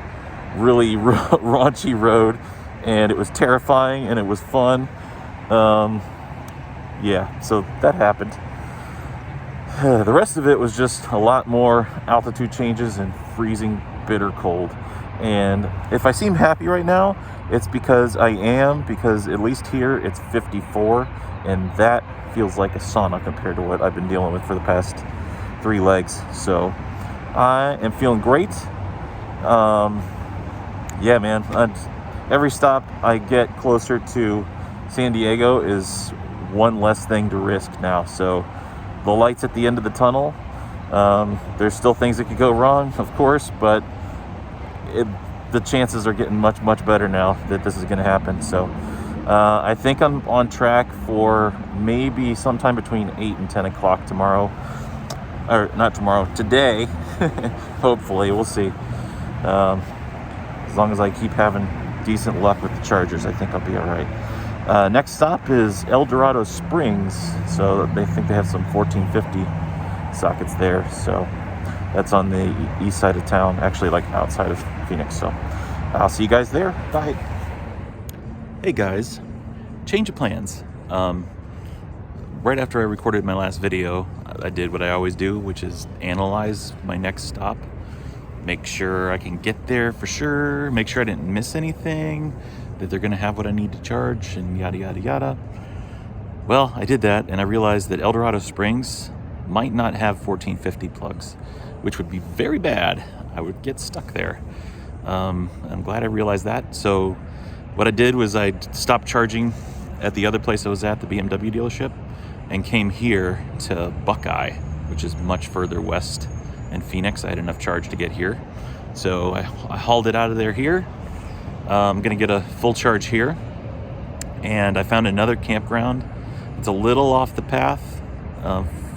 really raunchy road, and it was terrifying and it was fun. Yeah, so that happened. The rest of it was just a lot more altitude changes and freezing bitter cold. And if I seem happy right now, it's because I am, because at least here it's 54, and that feels like a sauna compared to what I've been dealing with for the past 3 legs. So I am feeling great. Yeah, man, every stop I get closer to San Diego is one less thing to risk now. So the lights at the end of the tunnel, there's still things that could go wrong, of course, but the chances are getting much, much better now that this is going to happen. So I think I'm on track for maybe sometime between 8 and 10 o'clock tomorrow. Or not tomorrow, today. Hopefully, we'll see. As long as I keep having decent luck with the chargers, I think I'll be all right. Next stop is El Dorado Springs. So they think they have some 1450 sockets there. So that's on the east side of town, actually like outside of Phoenix. So I'll see you guys there. Bye. Hey guys, change of plans. Right after I recorded my last video, I did what I always do, which is analyze my next stop, make sure I can get there for sure, make sure I didn't miss anything, that they're gonna have what I need to charge, and yada yada yada. Well, I did that, and I realized that El Dorado Springs might not have 1450 plugs, which would be very bad. I would get stuck there. I'm glad I realized that. So what I did was I stopped charging at the other place I was at, the BMW dealership, and came here to Buckeye, which is much further west in Phoenix. I had enough charge to get here. So I hauled it out of there here. I'm gonna get a full charge here. And I found another campground. It's a little off the path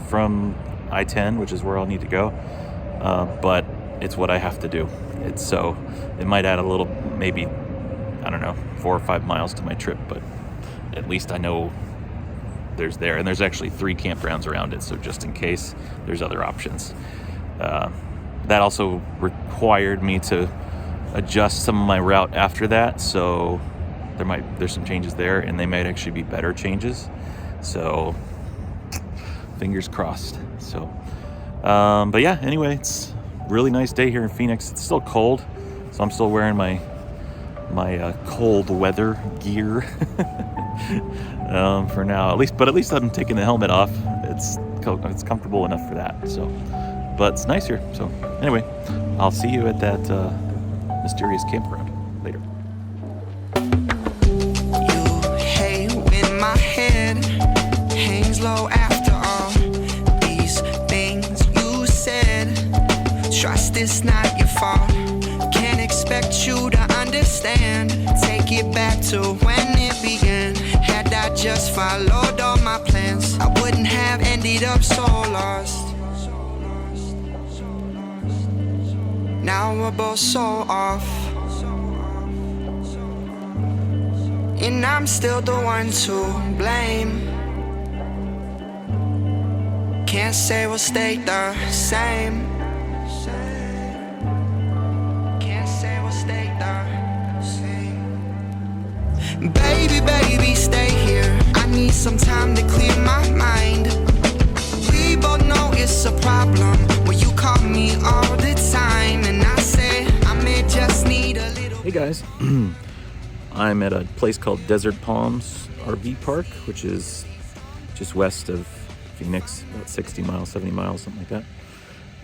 from I-10, which is where I'll need to go. But it's what I have to do. So it might add a little, maybe, I don't know, 4 or 5 miles to my trip, but at least I know there's there. And there's actually 3 campgrounds around it, so just in case, there's other options. That also required me to adjust some of my route after that, so there's some changes there, and they might actually be better changes. So fingers crossed. So but yeah, anyway, it's a really nice day here in Phoenix. It's still cold, so I'm still wearing my cold weather gear for now, at least I'm taking the helmet off. It's comfortable enough for that. So but it's nice here. So anyway, I'll see you at that mysterious campground later. My head hangs low after all these things you said. Trust it's not your fault. Can't expect you to understand. Take it back to when it began. Had I just followed all my plans, I wouldn't have ended up so lost. Now we're both so off, and I'm still the one to blame. Can't say we'll stay the same. Can't say we'll stay the same. Baby, baby, stay here. I need some time to clear my mind. We both know it's a problem when you call me all the time, and I say I may just need a little. Hey guys. I'm at a place called Desert Palms RV Park, which is just west of Phoenix, about 60 miles, 70 miles, something like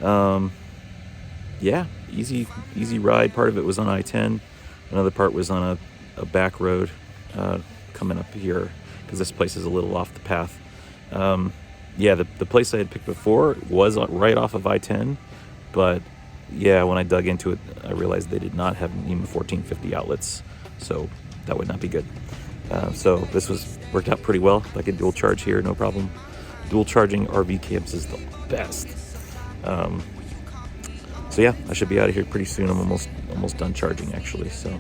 that. Yeah, easy ride. Part of it was on I-10. Another part was on a back road coming up here, because this place is a little off the path. Yeah, the place I had picked before was right off of I-10, but yeah, when I dug into it, I realized they did not have even 1450 outlets. So that would not be good. So this worked out pretty well. I could dual charge here, no problem. Dual charging RV camps is the best. So yeah, I should be out of here pretty soon. I'm almost done charging actually. So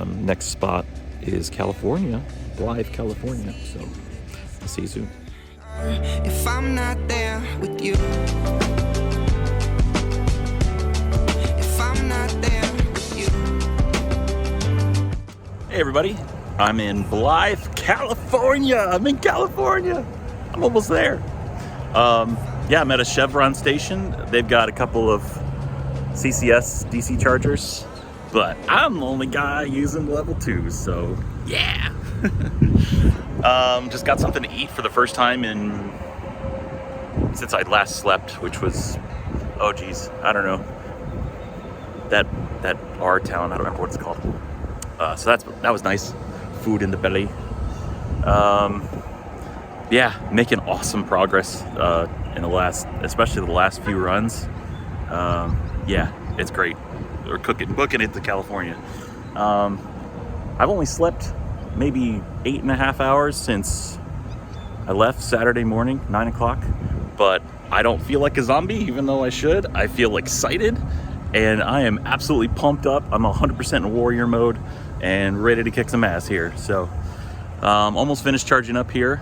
next spot is California, Blythe, California. So I'll see you soon. If I'm not there with you, if I'm not there with you. Hey everybody, I'm in Blythe, California. I'm in California. I'm almost there. Yeah, I'm at a Chevron station. They've got a couple of CCS DC chargers, but I'm the only guy using level 2, so yeah. Just got something to eat for the first time since I last slept, which was, oh geez, I don't know. That R town, I don't remember what it's called. So that was nice. Food in the belly. Yeah, making awesome progress especially the last few runs. Yeah, it's great. We're booking it to California. I've only slept maybe 8.5 hours since I left Saturday morning, 9 o'clock, but I don't feel like a zombie, even though I should. I feel excited, and I am absolutely pumped up. I'm 100% in warrior mode and ready to kick some ass here. So almost finished charging up here.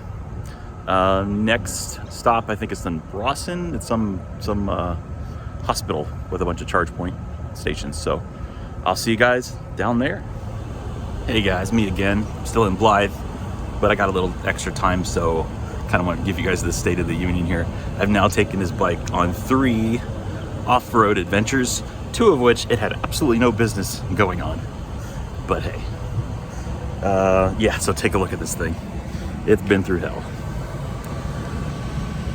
Next stop, I think it's in Rawson. It's some hospital with a bunch of charge point stations. So I'll see you guys down there. Hey guys, me again. I'm still in Blythe, but I got a little extra time, so kind of want to give you guys the state of the union here. I've now taken this bike on 3 off-road adventures, 2 of which it had absolutely no business going on. But hey, yeah, so take a look at this thing. it's been through hell.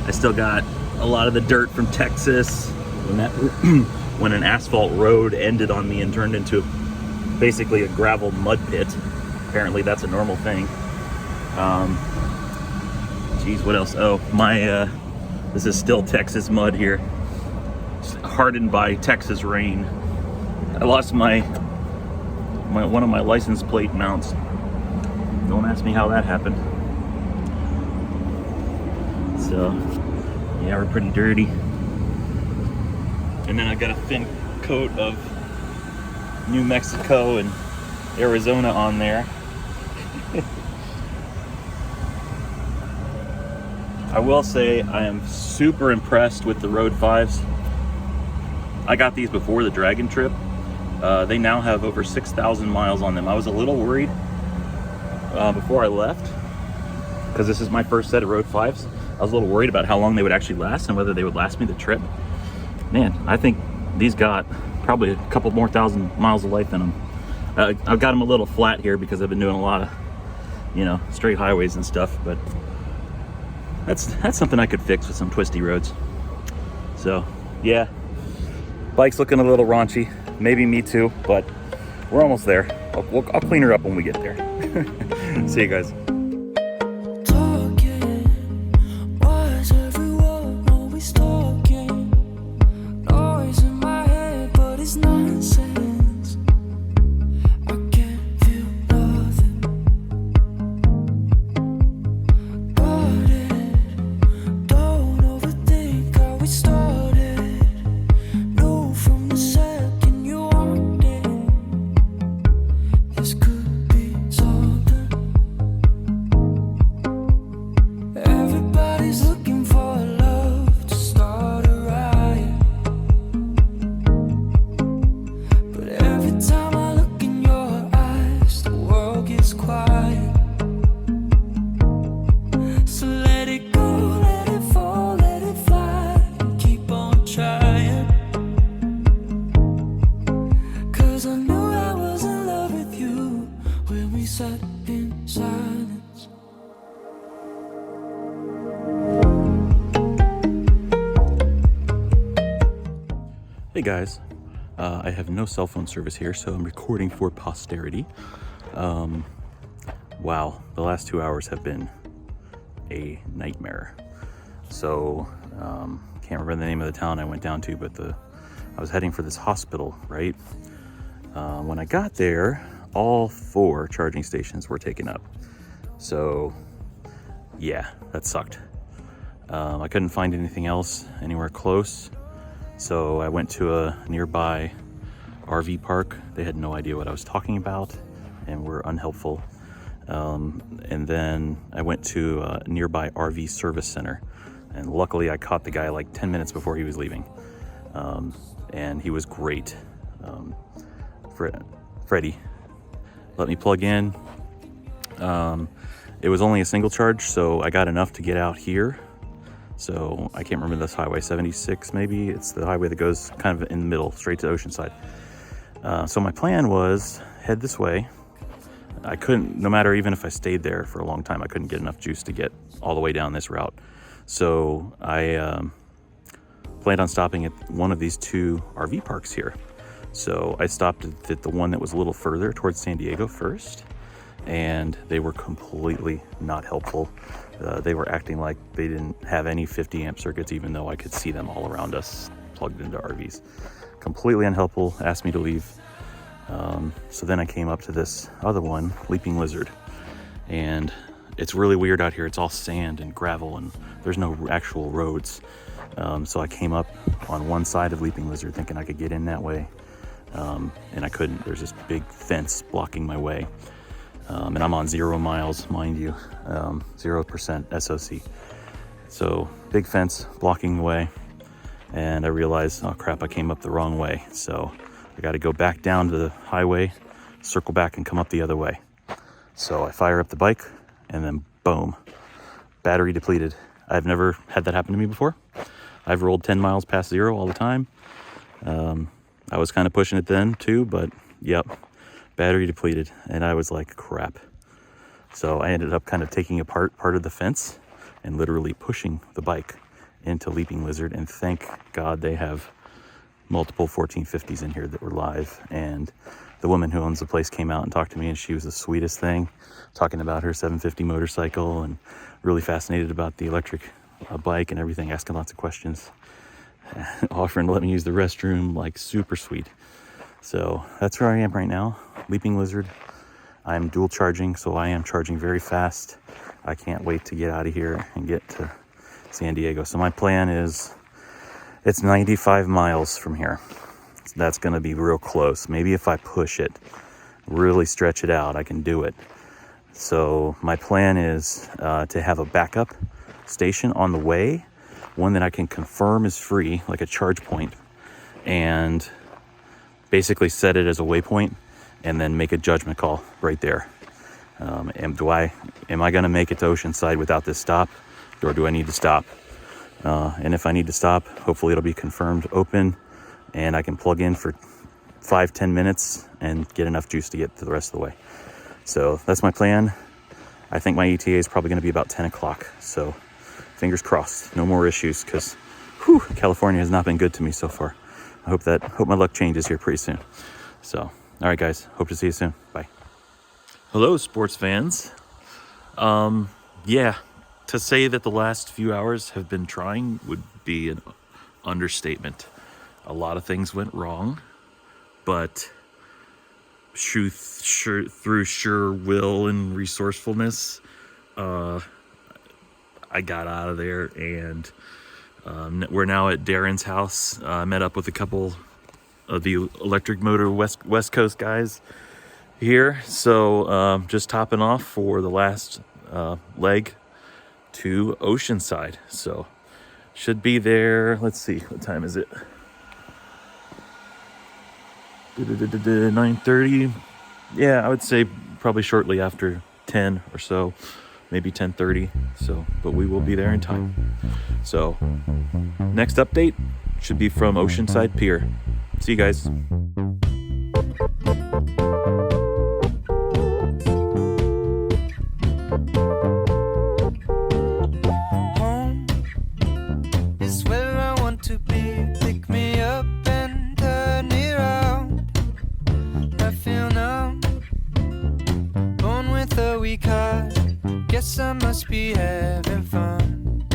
I still got a lot of the dirt from Texas when that when an asphalt road ended on me and turned into basically a gravel mud pit. Apparently that's a normal thing. Geez, what else? Oh, my this is still Texas mud here. It's hardened by Texas rain. I lost my one of my license plate mounts. Don't ask me how that happened. So, yeah, we're pretty dirty. And then I got a thin coat of New Mexico and Arizona on there. I will say I am super impressed with the Road 5s. I got these before the Dragon trip. They now have over 6,000 miles on them. I was a little worried before I left, because this is my first set of Road 5s. I was a little worried about how long they would actually last and whether they would last me the trip. Man, I think these got probably a couple more thousand miles of life in them. I've got them a little flat here because I've been doing a lot of, you know, straight highways and stuff, but that's something I could fix with some twisty roads. So, yeah, bike's looking a little raunchy. Maybe me too, but we're almost there. I'll clean her up when we get there. See you guys. Hey guys, I have no cell phone service here, so I'm recording for posterity. Wow, the last 2 hours have been a nightmare. So, can't remember the name of the town I went down to, but I was heading for this hospital, right? When I got there, all 4 charging stations were taken up. So, yeah, that sucked. I couldn't find anything else anywhere close. So I went to a nearby RV park. They had no idea what I was talking about and were unhelpful. And then I went to a nearby RV service center. And luckily I caught the guy like 10 minutes before he was leaving. And he was great. Freddie let me plug in. It was only a single charge, so I got enough to get out here. So I can't remember this highway, 76 maybe. It's the highway that goes kind of in the middle, straight to Oceanside. So my plan was head this way. I couldn't, no matter even if I stayed there for a long time, I couldn't get enough juice to get all the way down this route. So I planned on stopping at one of these 2 RV parks here. So I stopped at the one that was a little further towards San Diego first, and they were completely not helpful. They were acting like they didn't have any 50 amp circuits, even though I could see them all around us plugged into RVs. Completely unhelpful, asked me to leave. So then I came up to this other one, Leaping Lizard. And it's really weird out here. It's all sand and gravel and there's no actual roads. So I came up on one side of Leaping Lizard thinking I could get in that way. And I couldn't. There's this big fence blocking my way. And I'm on 0 miles, mind you, 0% SOC. So big fence blocking the way. And I realized, oh crap, I came up the wrong way. So I got to go back down to the highway, circle back and come up the other way. So I fire up the bike and then boom, battery depleted. I've never had that happen to me before. I've rolled 10 miles past 0 all the time. I was kind of pushing it then too, but yep. Battery depleted, and I was like, crap. So I ended up kind of taking apart part of the fence and literally pushing the bike into Leaping Lizard. And thank God they have multiple 1450s in here that were live. And the woman who owns the place came out and talked to me, and she was the sweetest thing, talking about her 750 motorcycle and really fascinated about the electric bike and everything, asking lots of questions, offering to let me use the restroom, like super sweet. So that's where I am right now, Leaping Lizard. I'm dual charging, so I am charging very fast. I can't wait to get out of here and get to San Diego. So my plan is, it's 95 miles from here. So that's going to be real close. Maybe if I push it, really stretch it out, I can do it. So my plan is to have a backup station on the way, one that I can confirm is free, like a charge point, and basically set it as a waypoint and then make a judgment call right there. Am I going to make it to Oceanside without this stop, or do I need to stop? And if I need to stop, hopefully it'll be confirmed open and I can plug in for 5-10 minutes and get enough juice to get to the rest of the way. So that's my plan. I think my ETA is probably going to be about 10 o'clock. So fingers crossed, no more issues, because California has not been good to me so far. I hope my luck changes here pretty soon. So, all right, guys, hope to see you soon. Bye. Hello, sports fans. Yeah, to say that the last few hours have been trying would be an understatement. A lot of things went wrong, but through sheer will and resourcefulness, I got out of there, and we're now at Darren's house. I met up with a couple of the Electric Motor West Coast guys here, so just topping off for the last leg to Oceanside. So should be there. Let's see, what time is it? 9:30. Yeah, I would say probably shortly after 10 or so, maybe 10:30. So, but we will be there in time. So next update should be from Oceanside Pier. See you guys. Home is where I want to be. Pick me up and turn me around. I feel numb, born with a weak heart. Guess I must be having fun.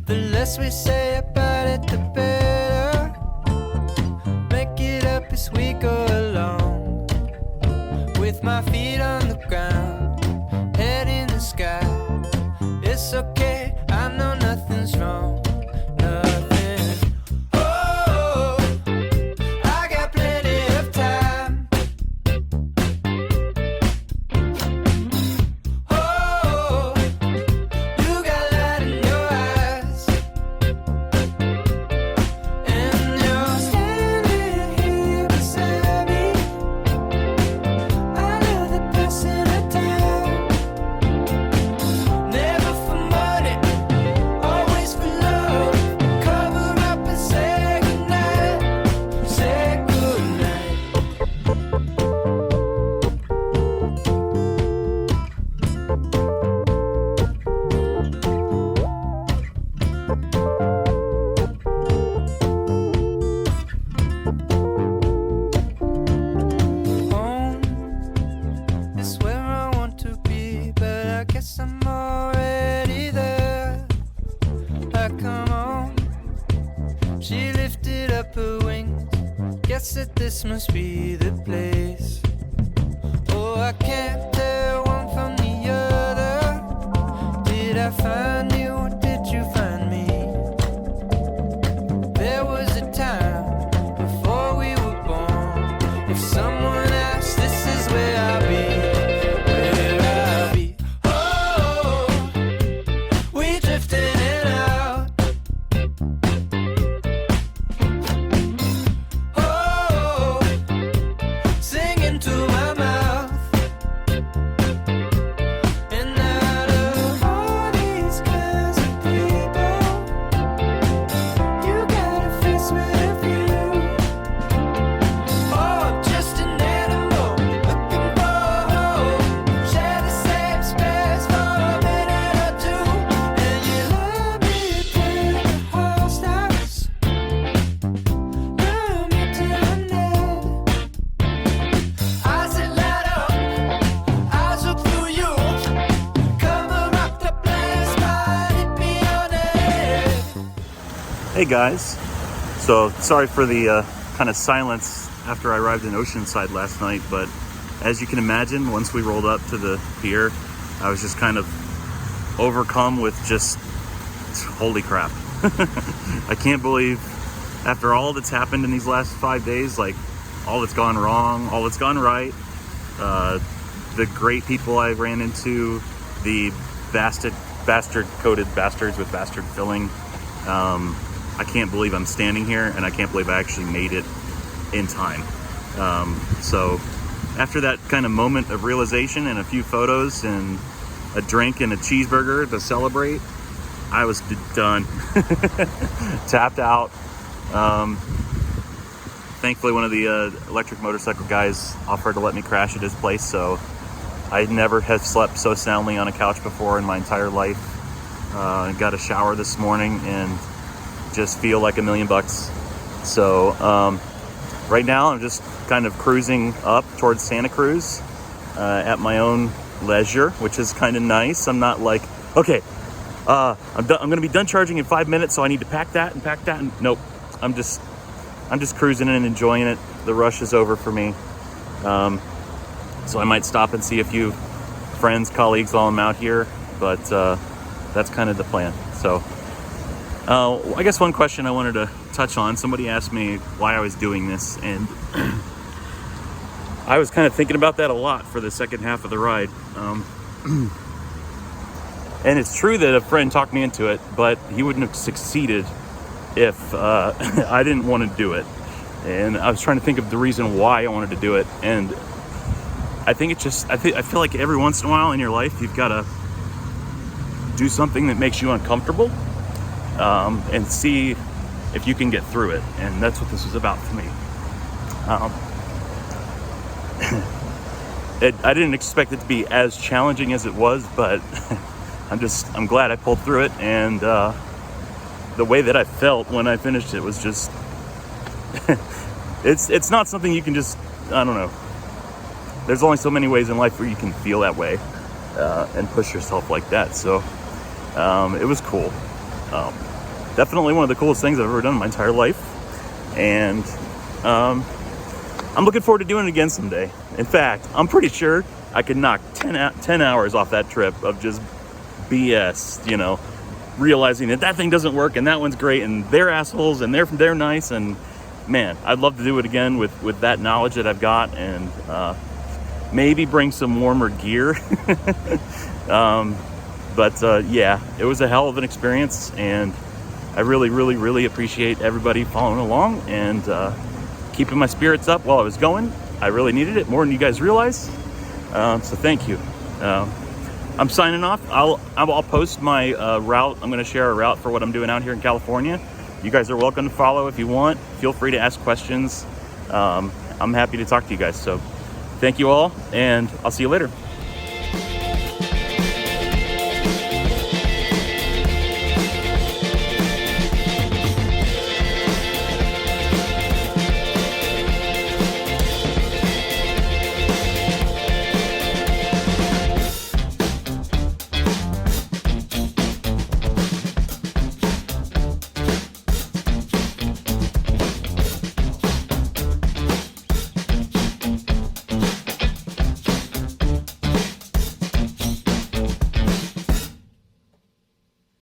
The less we say about it, the better. Make it up as we go along. With my feet on the ground, head in the sky. It's okay, I know nothing's wrong. Nothing. Oh, I got plenty of time. Oh, you got light in your eyes. And you're standing here beside me. I know the passing of time. Never for money, always for love. Cover up and say goodnight. Say goodnight. Home is where I want to be, but I guess I'm already there. I come on, she lifted up her wings. Guess that this must be the place. Oh, I can't tell one from the other. Did I find you or did you find me? There was a time before we were born. If someone asked, this is where I'll be. Where I'll be. Oh, we drifted in and out. Oh, Hey guys, so sorry for the kind of silence after I arrived in Oceanside last night, but as you can imagine, once we rolled up to the pier, I was just kind of overcome with just, holy crap. I can't believe after all that's happened in these last 5 days, like all that's gone wrong, all that's gone right, the great people I ran into, the bastard-coated bastards with bastard filling. I can't believe I'm standing here, and I can't believe I actually made it in time. So after that kind of moment of realization and a few photos and a drink and a cheeseburger to celebrate, I was done. Tapped out. Thankfully, one of the electric motorcycle guys offered to let me crash at his place, so I never have slept so soundly on a couch before in my entire life. Got a shower this morning and just feel like $1 million. So right now I'm just kind of cruising up towards Santa Cruz at my own leisure, which is kind of nice. I'm not like, okay, I'm going to be done charging in 5 minutes, so I need to pack that. And nope, I'm just cruising and enjoying it. The rush is over for me. So I might stop and see a few friends, colleagues while I'm out here, but that's kind of the plan. So I guess one question I wanted to touch on, somebody asked me why I was doing this, and I was kind of thinking about that a lot for the second half of the ride. And it's true that a friend talked me into it, but he wouldn't have succeeded if I didn't want to do it. And I was trying to think of the reason why I wanted to do it, and I think it's just, I feel like every once in a while in your life, you've got to do something that makes you uncomfortable, and see if you can get through it. And that's what this was about for me. I didn't expect it to be as challenging as it was, but I'm glad I pulled through it. And the way that I felt when I finished it was just, it's not something you can just, I don't know. There's only so many ways in life where you can feel that way and push yourself like that. So it was cool. Definitely one of the coolest things I've ever done in my entire life. And I'm looking forward to doing it again someday. In fact, I'm pretty sure I could knock 10 hours off that trip of just BS, you know, realizing that thing doesn't work and that one's great and they're assholes and they're nice. And man, I'd love to do it again with that knowledge that I've got, and maybe bring some warmer gear. But yeah, it was a hell of an experience, and I really, really, really appreciate everybody following along and keeping my spirits up while I was going. I really needed it more than you guys realize. So thank you. I'm signing off. I'll post my route. I'm going to share a route for what I'm doing out here in California. You guys are welcome to follow if you want. Feel free to ask questions. I'm happy to talk to you guys. So thank you all, and I'll see you later.